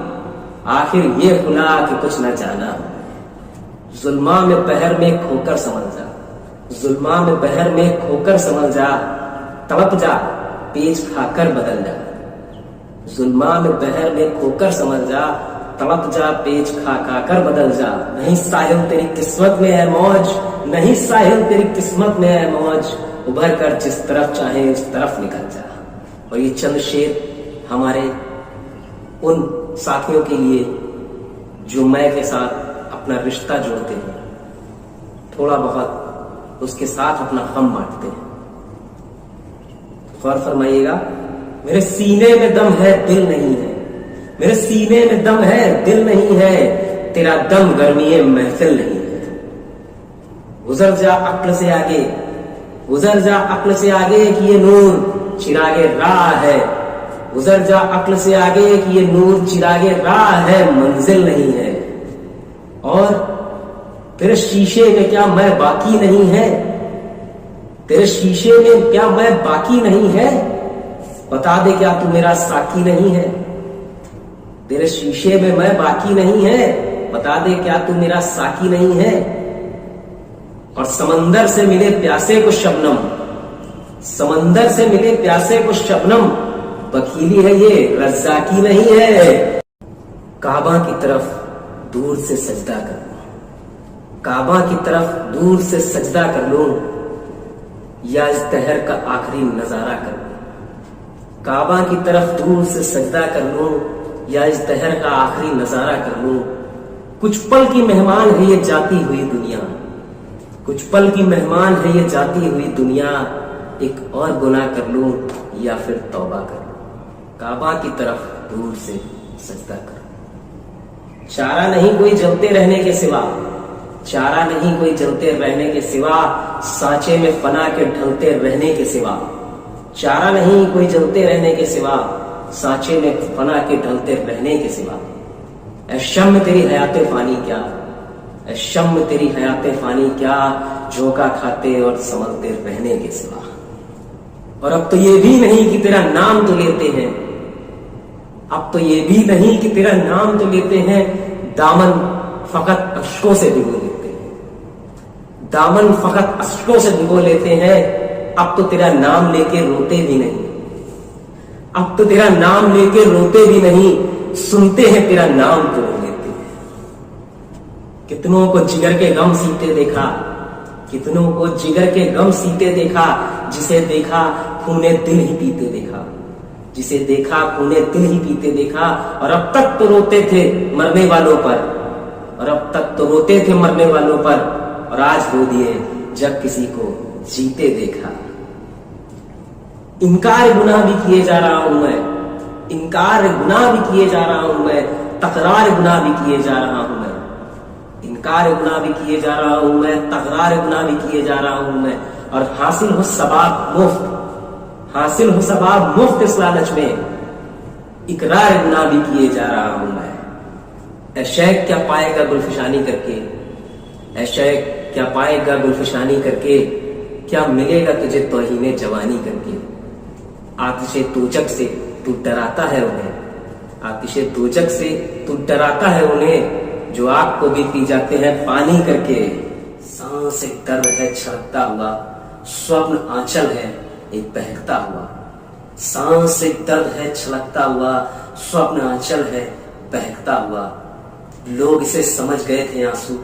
आखिर ये खुला कि कुछ न जाना। जुल्मा में बहर में खोकर समझ जा, जुल्मा में बहर में खोकर समझ जा, तड़प जा पेच खाकर बदल जा। जुल्मा में बहर में खोकर समझ जा, तड़प जा पेच खा कर बदल जा। नहीं साहिल तेरी किस्मत में है मौज, नहीं साहिल तेरी किस्मत में है मौज, उभर कर जिस तरफ चाहे उस तरफ निकल जा। और ये चंद शेर हमारे उन साथियों के लिए जो मैं के साथ अपना रिश्ता जोड़ते हैं, थोड़ा बहुत उसके साथ अपना गम बांटते हैं। गौर फरमाइएगा, मेरे सीने में दम है दिल नहीं है, मेरे सीने में दम है दिल नहीं है, तेरा दम गर्मी महफिल नहीं है। गुजर जा अक्ल से आगे, गुजर जा अक्ल से आगे कि ये नूर चिरागे राह है, गुजर जा अक्ल से आगे कि ये नूर चिरागे राह है, मंजिल नहीं है। और तेरे शीशे में क्या मैं बाकी नहीं है, तेरे शीशे में क्या मैं बाकी नहीं है, बता दे क्या तू मेरा साकी नहीं है। तेरे शीशे में मैं बाकी नहीं है, बता दे क्या तू मेरा साकी नहीं है। और समंदर से मिले प्यासे को शबनम, समंदर से मिले प्यासे को शबनम, बखीली है ये रज़्ज़ाकी नहीं है। काबा की तरफ दूर से सजदा कर लूं, काबा की तरफ दूर से सजदा कर लूं, या इस दहर का आखिरी नजारा कर लूं। काबा की तरफ दूर से सजदा कर लूं, या इस दहर का आखिरी नजारा कर लूं। कुछ पल की मेहमान है ये जाती हुई दुनिया, कुछ पल की मेहमान है ये जाती हुई दुनिया, एक और गुनाह कर लूं या फिर तौबा कर लूं। काबा की तरफ दूर से सजदा कर। चारा नहीं कोई जलते रहने के सिवा, चारा नहीं कोई जलते रहने के सिवा, सांचे में फना के ढलते रहने के सिवा। चारा नहीं कोई जलते रहने के सिवा, सांचे में फना के ढलते रहने के सिवा। ऐ शम्म तेरी हयाते फानी क्या, ऐ शम्म तेरी हयाते फानी क्या, झोंका खाते और संभलते रहने के सिवा। और अब तो ये भी नहीं कि तेरा नाम तो लेते हैं, अब तो ये भी नहीं कि तेरा नाम तो लेते हैं, दामन फकत अश्कों से भिगो लेते हैं, दामन फकत अश्कों से भिगो लेते हैं। अब तो तेरा नाम लेके रोते भी नहीं, अब तो तेरा नाम लेके रोते भी नहीं, सुनते हैं तेरा नाम तो रो लेते हैं। कितनों को जिगर के गम सीते देखा, कितनों को जिगर के गम सीते देखा, जिसे देखा खूने दिल ही पीते देखा, जिसे देखा खूने दिल ही पीते देखा। और अब तक तो रोते थे मरने वालों पर, और अब तक तो रोते थे मरने वालों पर, और आज रो दिए जब किसी को जीते देखा। इनकार गुनाह भी किए जा रहा हूं मैं, इनकार गुनाह भी किए जा रहा हूं मैं, तकरार गुनाह भी किए जा रहा हूं मैं, इनकार गुनाह भी किए जा रहा हूं मैं, तकरार गुनाह भी किए जा रहा हूं मैं। और हासिल हो सबाब मुफ्त, हासिल हो सबाब मुफ्त इस लालच में, इकरार गुनाह भी किए जा रहा हूं मैं। ऐ शेख क्या पाएगा गुलफिशानी करके, ऐ शेख क्या पाएगा गुलफिशानी करके, क्या मिलेगा तुझे तौहीने जवानी करके। आतिशे दोजख से तू डराता है उन्हें, आतिशे दोजख से तू डराता है उन्हें, जो आग को भी पी जाते हैं पानी करके। सांस एक दर्द है छलकता हुआ, स्वप्न आंचल है एक बहकता हुआ। सांस एक दर्द है छलकता हुआ, स्वप्न आंचल है बहकता हुआ। लोग इसे समझ गए थे आंसू,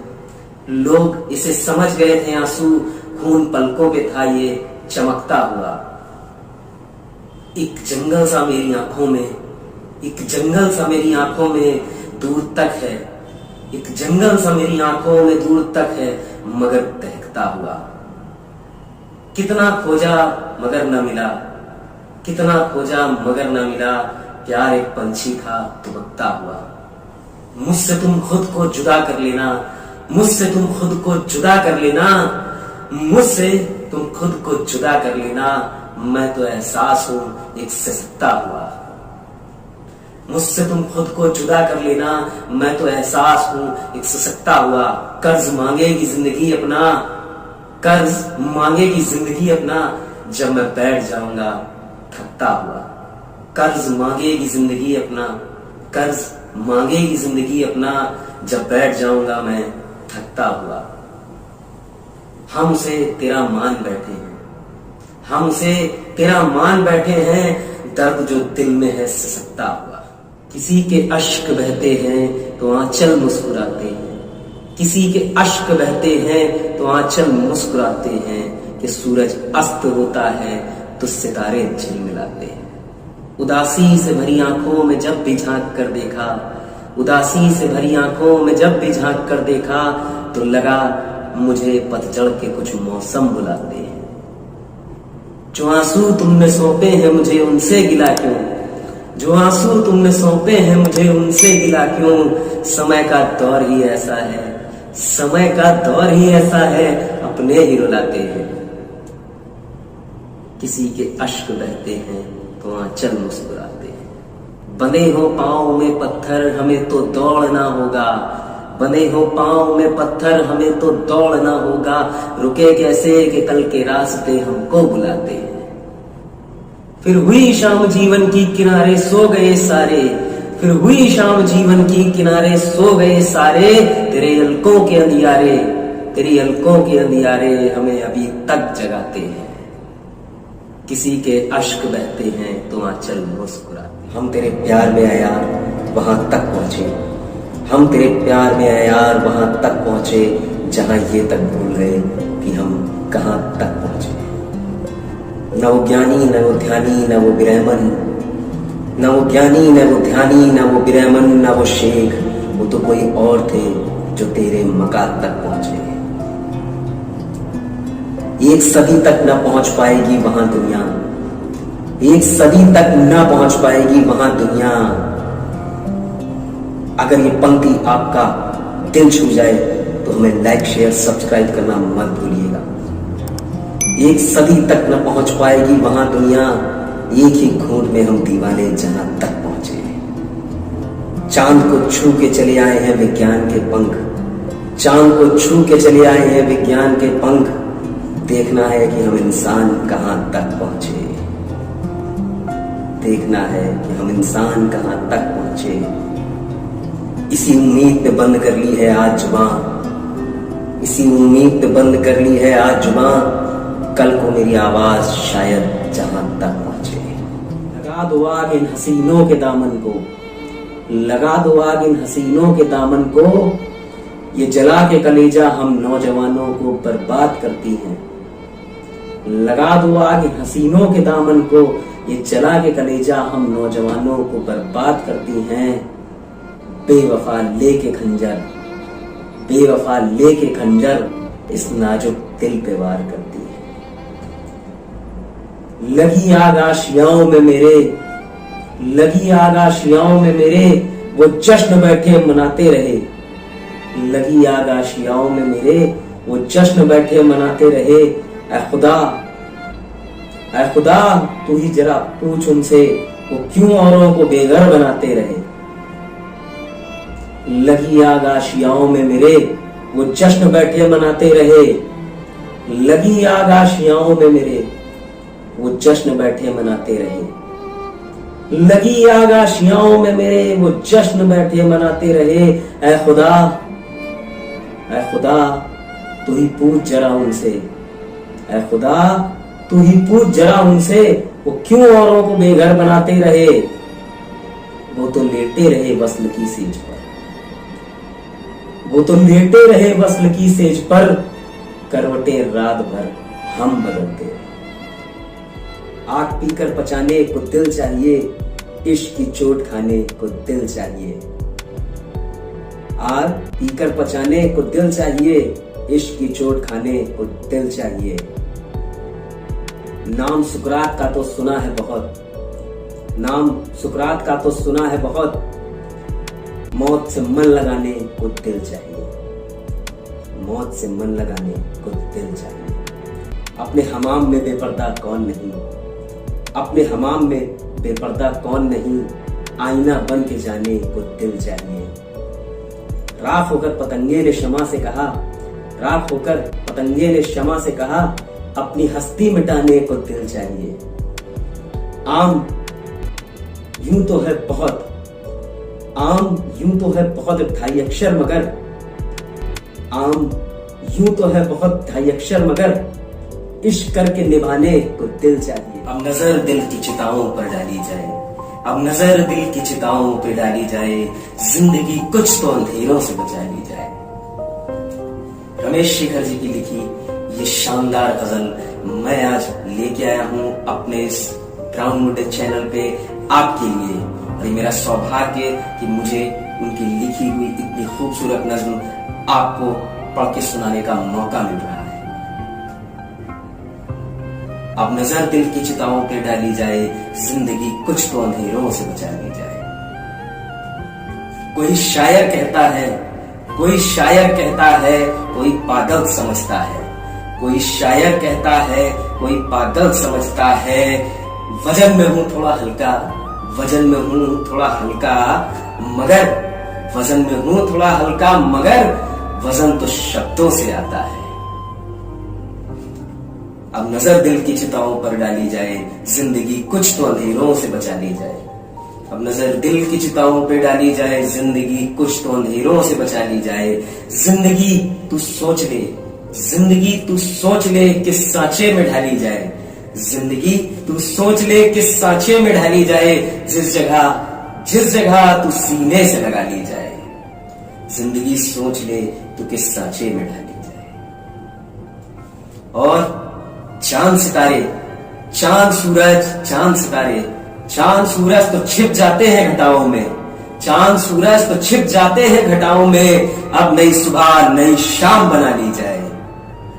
लोग इसे समझ गए थे आंसू, खून पलकों पे था ये चमकता हुआ। एक जंगल सा मेरी आंखों में, एक जंगल सा मेरी आंखों में दूर तक है, एक जंगल सा मेरी आंखों में दूर तक है, मगर दहकता हुआ। कितना खोजा मगर न मिला, कितना खोजा मगर न मिला, प्यार एक पंछी था दुबकता हुआ। मुझसे तुम खुद को जुदा कर लेना, मुझसे तुम खुद को जुदा कर लेना, मुझसे तुम खुद को जुदा कर लेना, मैं तो एहसास हूं एक सिसकता हुआ। मुझसे तुम खुद को जुदा कर लेना, मैं तो एहसास हूं एक सिसकता हुआ। कर्ज मांगेगी जिंदगी अपना, कर्ज मांगेगी जिंदगी अपना, जब मैं बैठ जाऊंगा थकता हुआ। कर्ज मांगेगी जिंदगी अपना, कर्ज मांगेगी जिंदगी अपना, जब बैठ जाऊंगा मैं थकता हुआ। हम उसे तेरा मान बैठे हैं, हम उसे तेरा मान बैठे हैं, दर्द जो दिल में है सिसकता हुआ। किसी के अश्क बहते हैं तो आंचल मुस्कुराते हैं, किसी के अश्क बहते हैं तो आंचल मुस्कुराते हैं, कि सूरज अस्त होता है तो सितारे झिलमिलाते हैं। उदासी से भरी आंखों में जब भी झांक कर देखा, उदासी से भरी आंखों में जब भी झांक कर देखा, तो लगा मुझे पतझड़ के कुछ मौसम बुलाते हैं। जो आंसू तुमने सौंपे हैं मुझे उनसे गिला क्यों, जो आंसू तुमने सौंपे हैं मुझे उनसे गिला क्यों। समय का दौर ही ऐसा है, समय का दौर ही ऐसा है, अपने ही रुलाते हैं। किसी के अश्क बहते हैं तो आंचल मुस्कुराते हैं। बंधे हो पांव में पत्थर हमें तो दौड़ना होगा, बंधे हो पांव में पत्थर हमें तो दौड़ना होगा। रुके कैसे कि कल के रास्ते हमको बुलाते हैं। फिर हुई शाम जीवन की किनारे सो गए सारे, फिर हुई शाम जीवन की किनारे सो गए सारे। तेरे अलकों के अंधियारे, तेरी अलकों के अंधियारे हमें अभी तक जगाते हैं। किसी के अश्क बहते हैं तो आंचल मुस्कुराते। हम तेरे प्यार में आया वहां तक पहुंचे, हम तेरे प्यार में आया यार वहां तक पहुंचे, जहां ये तक भूल गए कि हम कहां तक पहुंचे। न वो ज्ञानी न वो ध्यानी न वो ब्राह्मण, न वो ज्ञानी न वो ध्यानी न वो ब्राह्मण न वो शेख, वो तो कोई और थे जो तेरे मकाम तक पहुंचे। एक सदी तक न पहुंच पाएगी वहां दुनिया, एक सदी तक न पहुंच पाएगी वहां दुनिया। अगर ये पंक्ति आपका दिल छू जाए तो हमें लाइक शेयर सब्सक्राइब करना मत भूलिएगा। एक सदी तक न पहुंच पाएगी वहां दुनिया, एक ही घूंट में हम दीवाने जहां तक पहुंचे। चांद को छू के चले आए हैं विज्ञान के पंख, चांद को छू के चले आए हैं विज्ञान के पंख। देखना है कि हम इंसान कहां तक पहुंचे, देखना है कि हम इंसान कहां तक पहुंचे। इसी उम्मीद पे बंद कर ली है आज जुबान, इसी उम्मीद पे बंद कर ली है आज जुबान। कल को मेरी आवाज शायद जहां तक पहुंचे। लगा दो आग इन हसीनों के दामन को, लगा दो आग इन हसीनों के दामन को। ये जला के कलेजा हम नौजवानों को बर्बाद करती हैं। लगा दो आग इन हसीनों के दामन को, ये जला के कलेजा हम नौजवानों को बर्बाद करती हैं। बेवफा लेके खंजर, बेवफा लेके खंजर इस नाजुक दिल पे वार करती है। लगी आग आशियाओं में मेरे, लगी आग आशियाओं में मेरे, वो जश्न बैठे मनाते रहे। लगी आग आशियाओं में मेरे, वो जश्न बैठे मनाते रहे। ऐ खुदा, ऐ खुदा तू ही जरा पूछ उनसे, वो क्यों औरों को बेघर बनाते रहे। लगी आग आशियाओं में मेरे, वो जश्न बैठे मनाते रहे। लगी आग आशियाओं में मेरे, वो जश्न बैठे मनाते रहे। लगी आग आशियाओं में मेरे, वो जश्न बैठे मनाते रहे। ऐ खुदा, ऐ खुदा तू ही पूछ जरा उनसे, ऐ खुदा तू ही पूछ जरा उनसे, वो क्यों औरों को बेघर बनाते रहे। वो तो लेटे रहे वस्ल की सेज पर, वो तो लेटे रहे वस्ल की सेज पर। करवटें रात भर हम बदलते रहे। आग पीकर पचाने को दिल चाहिए, इश्क की चोट खाने को दिल चाहिए। आग पीकर पचाने को दिल चाहिए, इश्क की चोट खाने को दिल चाहिए। नाम सुकरात का तो सुना है बहुत, नाम सुकरात का तो सुना है बहुत। मौत से मन लगाने को दिल चाहिए, मौत से मन लगाने को दिल चाहिए। अपने हमाम में बेपर्दा कौन नहीं, अपने हमाम में बेपर्दा कौन नहीं। आईना बन के जाने को दिल चाहिए। राख होकर पतंगे ने शमा से कहा, राख होकर पतंगे ने शमा से कहा, अपनी हस्ती मिटाने को दिल चाहिए। आम यूं तो है बहुत, आम यूं तो है बहुत ढाई अक्षर मगर, आम यूं तो है बहुत ढाई अक्षर मगर। इश्क करके निभाने को दिल चाहिए। अब नजर दिल की चिताओं पर डाली जाए, अब नजर दिल की चिताओं पे डाली जाए। जिंदगी कुछ तो अंधेरों से बचा ली जाए। रमेश शेखर जी की लिखी ये शानदार गजल मैं आज लेके आया हूं अपने इस ग्राउंड वुड चैनल पे। आपके लिए। और ये मेरा सौभाग्य कि मुझे उनकी लिखी हुई इतनी खूबसूरत नज्म आपको पढ़ के सुनाने का मौका मिल रहा है। अब नजर दिल की चिताओं पे डाली जाए, जिंदगी कुछ तो अंधेरों से बचा ली जाए। कोई शायर कहता है, कोई शायर कहता है, कोई पागल समझता है। कोई शायर कहता है, कोई पागल समझता है। वजन में हूं थोड़ा हल्का, वजन में हूं थोड़ा हल्का, मगर वजन में हूं थोड़ा हल्का, मगर वजन तो शब्दों से आता है। अब नजर दिल की चिताओं पर डाली जाए, जिंदगी कुछ तो अंधेरों से बचा ली जाए। अब नजर दिल की चिताओं पे डाली जाए, जिंदगी कुछ तो अंधेरों से बचा ली जाए। जिंदगी तू सोच ले, जिंदगी तू सोच ले किस सांचे में ढाली जाए। जिंदगी तू सोच ले किस सांचे में ढाली जाए, जिस जगह तू सीने से लगा ली जाए। जिंदगी सोच ले तू किस सांचे में ढाली जाए। और चांद सितारे, चांद सूरज, चांद सितारे, चांद सूरज तो छिप जाते हैं घटाओं में, चांद सूरज तो छिप जाते हैं घटाओं में। अब नई सुबह नई शाम बना ली जाए,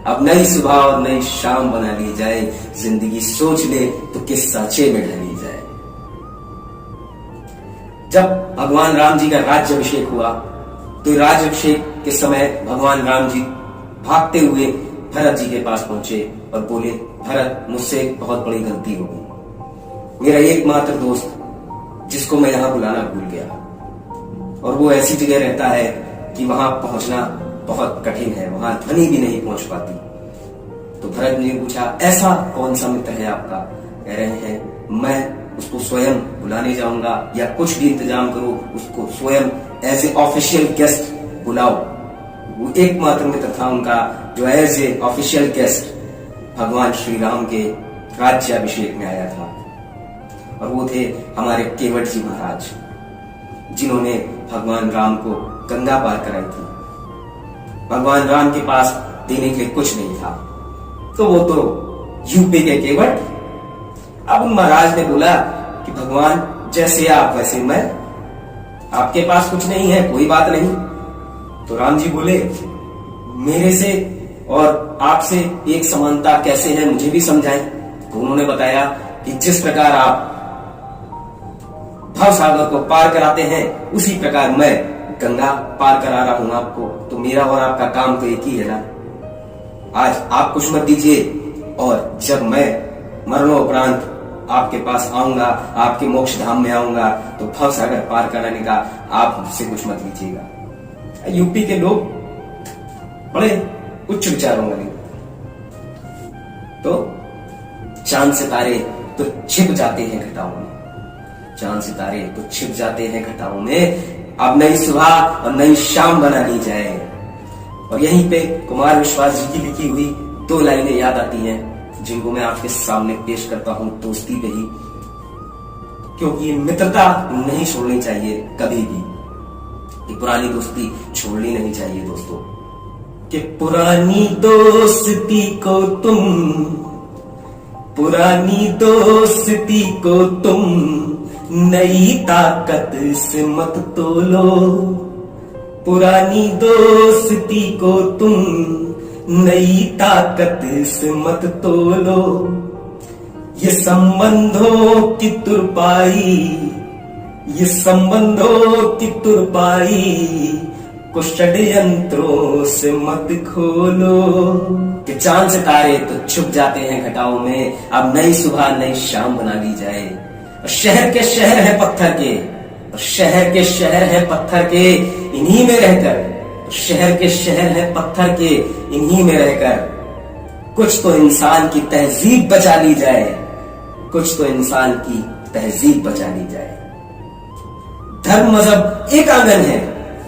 अब नई सुबह और नई शाम बना ली जाए। जिंदगी सोच ले तो किस सांचे में ढली जाए। जब भगवान राम जी का राज्याभिषेक हुआ तो राज्याभिषेक के समय भगवान राम जी भागते हुए भरत जी के पास पहुंचे और बोले, भरत मुझसे बहुत बड़ी गलती हो गई। मेरा एकमात्र दोस्त जिसको मैं यहां बुलाना भूल गया, और वो ऐसी जगह रहता है कि वहां पहुंचना बहुत कठिन है, वहां ध्वनि भी नहीं पहुंच पाती। तो भरत ने पूछा, ऐसा कौन सा मित्र है आपका? कह रहे हैं, मैं उसको स्वयं बुलाने जाऊंगा, या कुछ भी इंतजाम करो, उसको स्वयं एज ए ऑफिशियल गेस्ट बुलाओ। वो एकमात्र मित्र था उनका जो एज ए ऑफिशियल गेस्ट भगवान श्री राम के राज्याभिषेक में आया था, और वो थे हमारे केवट जी महाराज, जिन्होंने भगवान राम को गंगा पार कराई थी। भगवान राम के पास देने के लिए कुछ नहीं था, तो वो तो यूपी के केवट। अब उन महाराज ने बोला कि भगवान जैसे आप वैसे मैं, आपके पास कुछ नहीं है, कोई बात नहीं। तो राम जी बोले, मेरे से और आपसे एक समानता कैसे है, मुझे भी समझाएं। तो उन्होंने बताया कि जिस प्रकार आप भव सागर को पार कराते हैं, उसी प्रकार मैं गंगा पार करा रहा हूं आपको। तो मेरा और आपका काम तो एक ही है ना। आज आप कुछ मत दीजिए, और जब मैं मरणोपरांत आपके पास आऊंगा, आपके मोक्ष धाम में आऊंगा, तो भव सागर पार कराने का आप मुझसे कुछ मत लीजिएगा। यूपी के लोग बड़े उच्च विचारों वाले। तो चांद सितारे तो छिप जाते हैं घटाओं में, चांद सितारे तो छिप जाते हैं घटाओं में। अब नई सुबह और नई शाम बना ली जाए। और यहीं पे कुमार विश्वास जी की लिखी हुई 2 लाइनें याद आती हैं, जिनको मैं आपके सामने पेश करता हूं दोस्ती पे ही, क्योंकि मित्रता नहीं छोड़नी चाहिए कभी भी। ये पुरानी दोस्ती छोड़नी नहीं चाहिए दोस्तों। कि पुरानी दोस्ती को तुम, पुरानी दोस्ती को तुम नई ताकत से मत तोलो। पुरानी दोस्ती को तुम नई ताकत से मत तोलो। ये संबंधों की तुरपाई, ये संबंधों की तुरपाई को षड्यंत्रों से मत खोलो। कि चांद सितारे तो छुप जाते हैं घटाओं में, अब नई सुबह नई शाम बना ली जाए। और शहर के शहर है पत्थर के, और शहर के शहर है पत्थर के, इन्हीं में रहकर, शहर के शहर है पत्थर के, इन्हीं में रहकर कुछ तो इंसान की तहजीब बचा ली जाए, कुछ तो इंसान की तहजीब बचा ली जाए। धर्म मजहब एक आंगन है,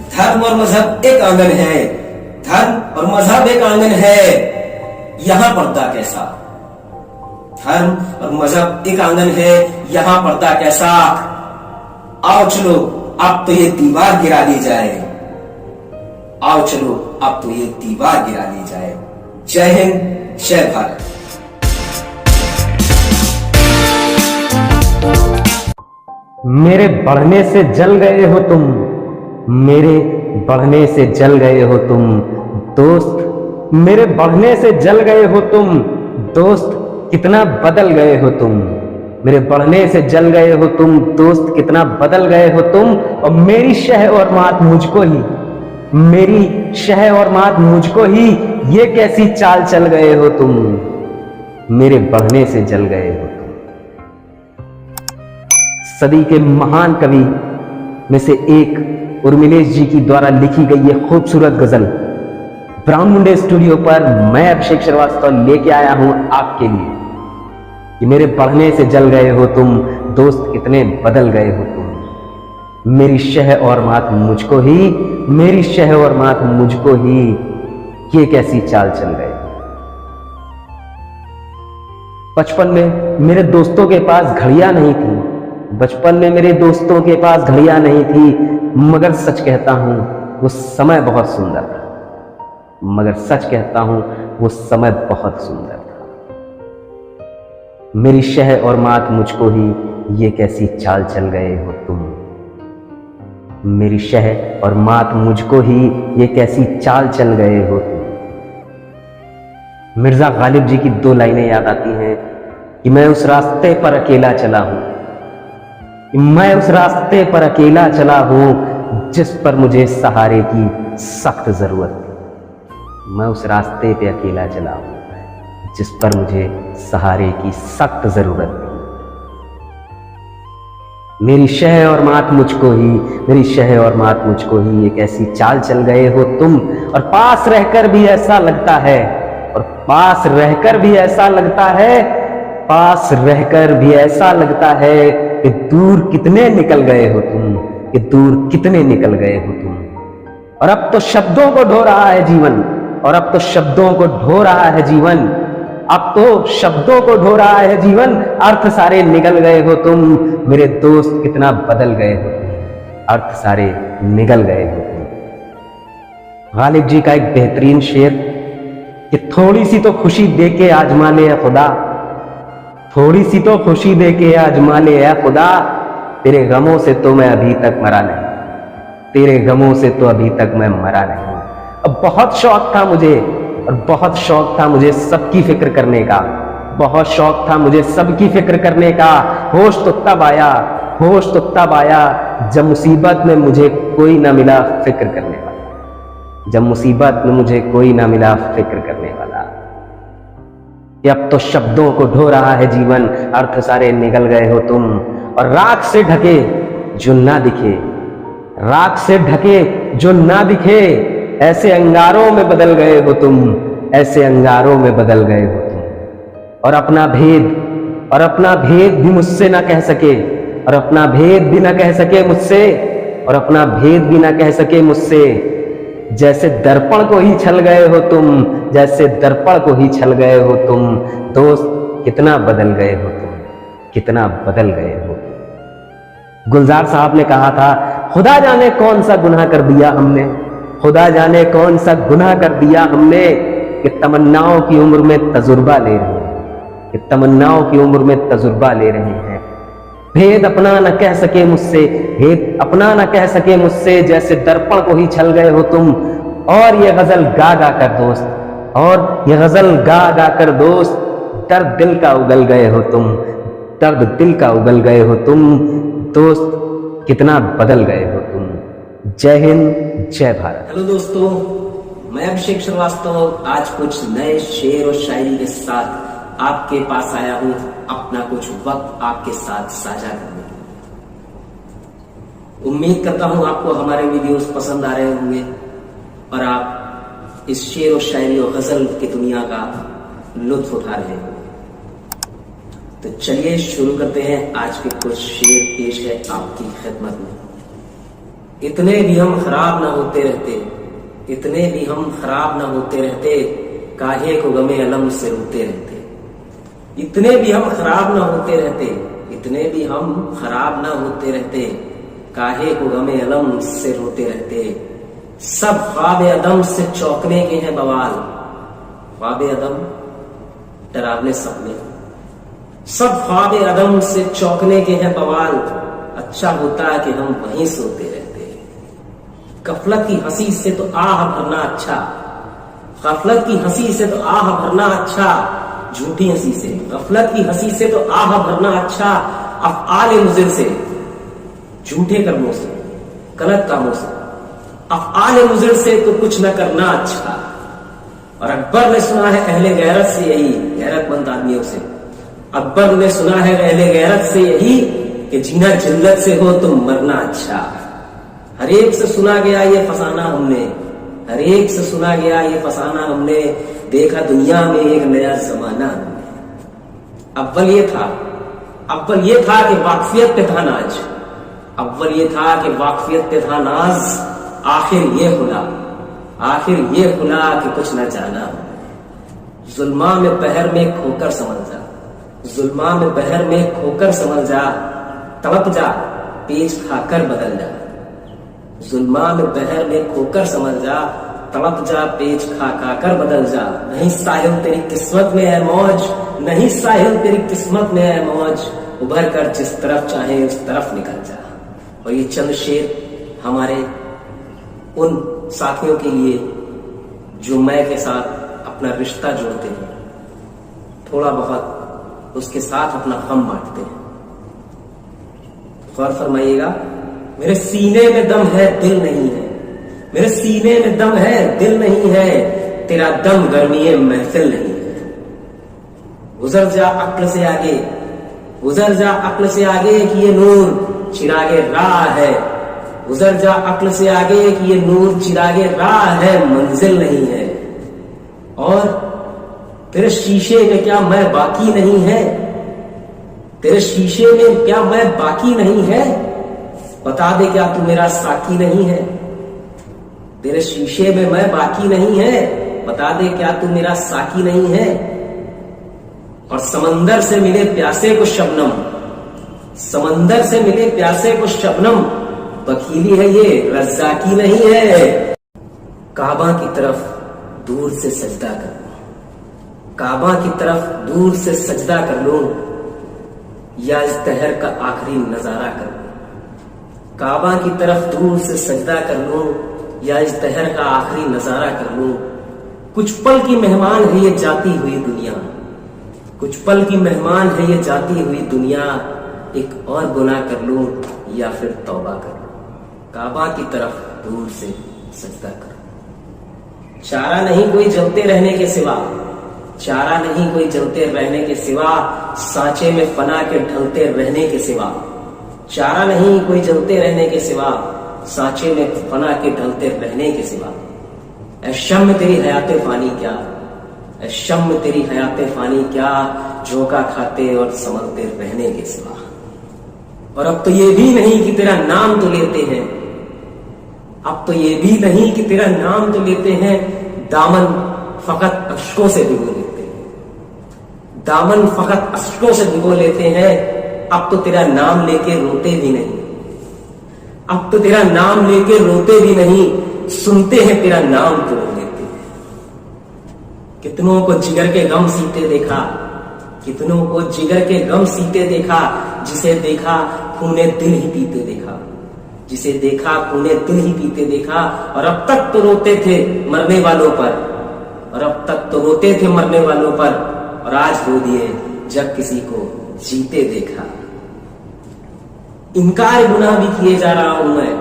धर्म और मजहब एक आंगन है, धर्म और मजहब एक आंगन है, यहां पर्दा कैसा। धर्म और मजहब एक आंगन है, यहां पर्दा कैसा। आओ चलो अब तो ये दीवार गिरा ली जाए, आओ चलो अब तो ये दीवार गिरा ली जाए। जय हिंद, जय भारत। मेरे बढ़ने से जल गए हो तुम, मेरे बढ़ने से जल गए हो तुम दोस्त, मेरे बढ़ने से जल गए हो तुम दोस्त, कितना बदल गए हो तुम। मेरे बढ़ने से जल गए हो तुम दोस्त, कितना बदल गए हो तुम। और मेरी शह और मात मुझको ही, मेरी शह और मात मुझको ही, ये कैसी चाल चल गए हो तुम। मेरे बढ़ने से जल गए हो तुम। सदी के महान कवि में से एक उर्मिलेश जी की द्वारा लिखी गई ये खूबसूरत गजल ब्राउन मुंडे स्टूडियो पर मैं अभिषेक श्रीवास्तव लेके आया हूं आपके लिए कि मेरे बढ़ने से जल गए हो तुम दोस्त, कितने बदल गए हो तुम। मेरी शह और मात मुझको ही, मेरी शह और मात मुझको ही, ये कैसी चाल चल गए। बचपन में मेरे दोस्तों के पास घड़ियां नहीं थी, बचपन में मेरे दोस्तों के पास घड़ियां नहीं थी, मगर सच कहता हूं वो समय बहुत सुंदर था, मगर सच कहता हूं वो समय बहुत सुंदर था। मेरी शह और मात मुझको ही, ये कैसी चाल चल गए हो तुम। मेरी शह और मात मुझको ही, ये कैसी चाल चल गए हो तुम। मिर्जा गालिब जी की दो लाइनें याद आती हैं कि मैं उस रास्ते पर अकेला चला हूं, मैं उस रास्ते पर अकेला चला हूं जिस पर मुझे सहारे की सख्त जरूरत थी। मैं उस रास्ते पे अकेला चला हूं जिस पर मुझे सहारे की सख्त जरूरत थी। मेरी शह और मात मुझको ही, मेरी शह और मात मुझको ही, एक ऐसी चाल चल गए हो तुम। और पास रहकर भी ऐसा लगता है, और पास रहकर भी ऐसा लगता है, पास रहकर भी ऐसा लगता है कि दूर कितने निकल गए हो तुम, कि दूर कितने निकल गए हो तुम। और अब तो शब्दों को ढो रहा है जीवन, और अब तो शब्दों को ढो रहा है जीवन, अब तो शब्दों को ढो रहा है जीवन, अर्थ सारे निकल गए हो तुम। मेरे दोस्त कितना बदल गए हो तुम, अर्थ सारे निकल गए हो तुम। गालिब जी का एक बेहतरीन शेर कि थोड़ी सी तो खुशी दे के आजमा ले खुदा, थोड़ी सी तो खुशी दे के आजमा ले खुदा, तेरे गमों से तो मैं अभी तक मरा नहीं, तेरे गमों से तो अभी तक मैं मरा नहीं। अब बहुत शौक था मुझे, और बहुत शौक था मुझे सबकी फिक्र करने का, बहुत शौक था मुझे सबकी फिक्र करने का। होश तो तब आया, होश तो तब आया जब मुसीबत में मुझे कोई ना मिला फिक्र करने वाला, जब मुसीबत में मुझे कोई ना मिला फिक्र करने वाला। कि अब तो शब्दों को ढो रहा है जीवन, अर्थ सारे निकल गए हो तुम। और राख से ढके जो ना दिखे, राख से ढके जो ना दिखे, ऐसे अंगारों में बदल गए हो तुम, ऐसे अंगारों में बदल गए हो तुम। और अपना भेद, और अपना भेद भी मुझसे ना कह सके, और अपना भेद भी ना कह सके मुझसे, और अपना भेद भी ना कह सके मुझसे। जैसे दर्पण को ही छल गए हो तुम, जैसे दर्पण को ही छल गए हो तुम। दोस्त कितना बदल गए हो तुम, कितना बदल गए हो। गुलजार साहब ने कहा था, खुदा जाने कौन सा गुनाह कर दिया हमने, खुदा जाने कौन सा गुनाह कर दिया हमने, कि तमन्नाओं की उम्र में तजुर्बा ले रहे हैं, कि तमन्नाओं की उम्र में तजुर्बा ले रहे हैं। भेद अपना न कह सके मुझसे, भेद अपना न कह सके मुझसे, जैसे दर्पण को ही छल गए हो तुम। और ये गजल गा गा कर दोस्त, और ये गजल गा गा कर दोस्त, दर्द दिल का उगल गए हो तुम, दर्द दिल का उगल गए हो तुम। दोस्त कितना बदल गए हो तुम। जय हिंद, जय भारत। हेलो दोस्तों, मैं अभिषेक श्रीवास्तव आज कुछ नए शेर और शायरी के साथ आपके पास आया हूं, अपना कुछ वक्त आपके साथ साझा करने के लिए। उम्मीद करता हूं आपको हमारे वीडियोस पसंद आ रहे होंगे और आप इस शेर और शायरी और गजल की दुनिया का लुत्फ उठा रहे होंगे। तो चलिए शुरू करते हैं। आज के कुछ शेर पेश है आपकी खिदमत में। इतने भी हम खराब ना होते रहते, इतने भी हम खराब ना होते रहते, काहे को गमे अलम से रोते रहते। इतने भी हम खराब ना होते रहते, इतने भी हम खराब ना होते रहते, काहे को गमे अलम से रोते रहते। सब ख्वाब अदम से चौंकने के हैं बवाल, ख्वाब अदम डरावने सपने, सब ख्वाब अदम से चौंकने के हैं बवाल। अच्छा होता कि हम वहीं सोते रहते। गफलत की हंसी से तो आह भरना अच्छा, गफलत की हंसी से तो आह भरना अच्छा, झूठी हंसी से, गफलत की हंसी से तो आह भरना अच्छा, अफ़आल मुज़िर से, झूठे कर्मों से, गलत कामों से, अफ़आल मुज़िर से तो कुछ न करना अच्छा। और अकबर ने सुना है अहले गैरत से यही, गैरतमंद आदमियों से, अकबर ने सुना है अहले गैरत से यही कि जीना जिल्लत से हो तो मरना अच्छा। हर एक से सुना गया ये फसाना हमने, हर एक से सुना गया ये फसाना हमने, देखा दुनिया में एक नया जमाना हमने। अव्वल ये था कि वाकफियत पे था नाज, अव्वल ये था कि वाकफियत पे था नाज, आखिर ये खुला कि कुछ न जाना। जुल्मा में बहर में खोकर समझ जा, जुल्मा में बहर में खोकर समझ जा, तड़प जा पेच खाकर बदल जा। जुल्मा में बहर में खोकर समझ जा, तड़प जा पेच खा कर बदल जा। नहीं साहिल तेरी किस्मत में है मौज, नहीं साहिल तेरी किस्मत में है मौज, उभर कर जिस तरफ चाहे उस तरफ निकल जा। और ये चंद शेर हमारे उन साथियों के लिए जो मैं के साथ अपना रिश्ता जोड़ते हैं, थोड़ा बहुत उसके साथ अपना गम बांटते हैं। गौर फरमाइएगा, मेरे सीने में दम है दिल नहीं है, मेरे सीने में दम है दिल नहीं है, तेरा दम गर्मी महफिल नहीं है। गुजर जा अक्ल से आगे, गुजर जा अक्ल से आगे कि ये नूर चिरागे राह है, गुजर जा अक्ल से आगे कि ये नूर चिरागे राह है, मंजिल नहीं है। और तेरे शीशे में क्या मैं बाकी नहीं है, तेरे शीशे में क्या मैं बाकी नहीं है, बता दे क्या तू मेरा साकी नहीं है। तेरे शीशे में मैं बाकी नहीं है, बता दे क्या तू मेरा साकी नहीं है। और समंदर से मिले प्यासे को शबनम, समंदर से मिले प्यासे को शबनम, बखीली है ये रज़्ज़ाकी नहीं है। काबा की तरफ दूर से सजदा कर लूं, काबा की तरफ दूर से सजदा कर लूं, या इस तहर का आखिरी नजारा कर लूं। काबा की तरफ दूर से सजदा कर लूं, या इस तहर का आखिरी नजारा कर लूं। कुछ पल की मेहमान है ये जाती हुई दुनिया, कुछ पल की मेहमान है ये जाती हुई दुनिया, एक और गुनाह कर लूं या फिर तौबा कर लूं। काबा की तरफ दूर से सजदा कर लूं। चारा नहीं कोई जलते रहने के सिवा, चारा नहीं कोई जलते रहने के सिवा, सांचे में फना के ढलते रहने के सिवा। चारा नहीं कोई जलते रहने के सिवा, सांचे में फना के ढलते रहने के सिवा। ऐ शम्म तेरी हयाते फानी क्या, ऐ शम्म तेरी हयाते फानी क्या, झोंका खाते और संभलते रहने के सिवा। और अब तो ये भी नहीं कि तेरा नाम तो लेते हैं, अब तो ये भी नहीं कि तेरा नाम तो लेते हैं, दामन फकत अश्कों से भिगो लेते हैं, दामन फकत अश्कों से भिगो लेते हैं। अब तो तेरा नाम लेके रोते भी नहीं, अब तो तेरा नाम लेके रोते भी नहीं, सुनते हैं तेरा नाम तो रो लेते हैं। कितनों को जिगर के गम सीते देखा, कितनों को जिगर के गम सीते देखा, जिसे देखा खूने दिल ही पीते देखा, जिसे देखा खूने दिल ही पीते देखा। और अब तक तो रोते थे मरने वालों पर, और अब तक तो रोते थे मरने वालों पर, और आज रो दिए जब किसी को जीते देखा। इनकार गुनाह भी किए जा रहा हूं मैं,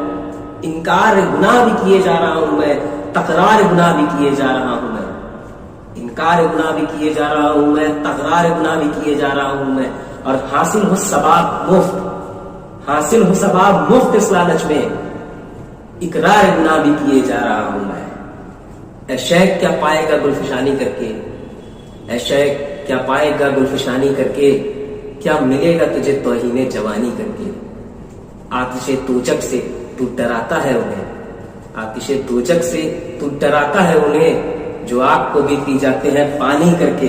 इनकार गुनाह भी किए जा रहा हूं मैं, तकरार गुनाह भी किए जा रहा हूं मैं, इनकार गुनाह भी किए जा रहा हूं मैं, तकरार गुनाह भी किए जा रहा हूं मैं। और हासिल हो सवाब मुफ्त, हासिल हो सवाब मुफ्त इस लालच में, इकरार गुनाह भी किए जा रहा हूं मैं। ऐ शैख क्या पाएगा गुलफिशानी करके, ऐ शैख क्या पाएगा गुलफिशानी करके, क्या मिलेगा तुझे तौहीने जवानी करके। आतिशे दोजख से तू डराता है उन्हें, आतिशे दोजख से तू डराता है उन्हें, जो आग को भी पी जाते हैं पानी करके।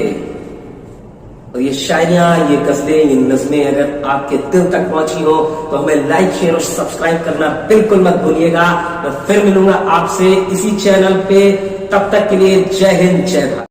और ये शायरियां, ये गजलें, ये नज़में अगर आपके दिल तक पहुंची हो तो हमें लाइक, शेयर और सब्सक्राइब करना बिल्कुल मत भूलिएगा। मैं फिर मिलूंगा आपसे इसी चैनल पे, तब तक के लिए जय हिंद, जय भारत।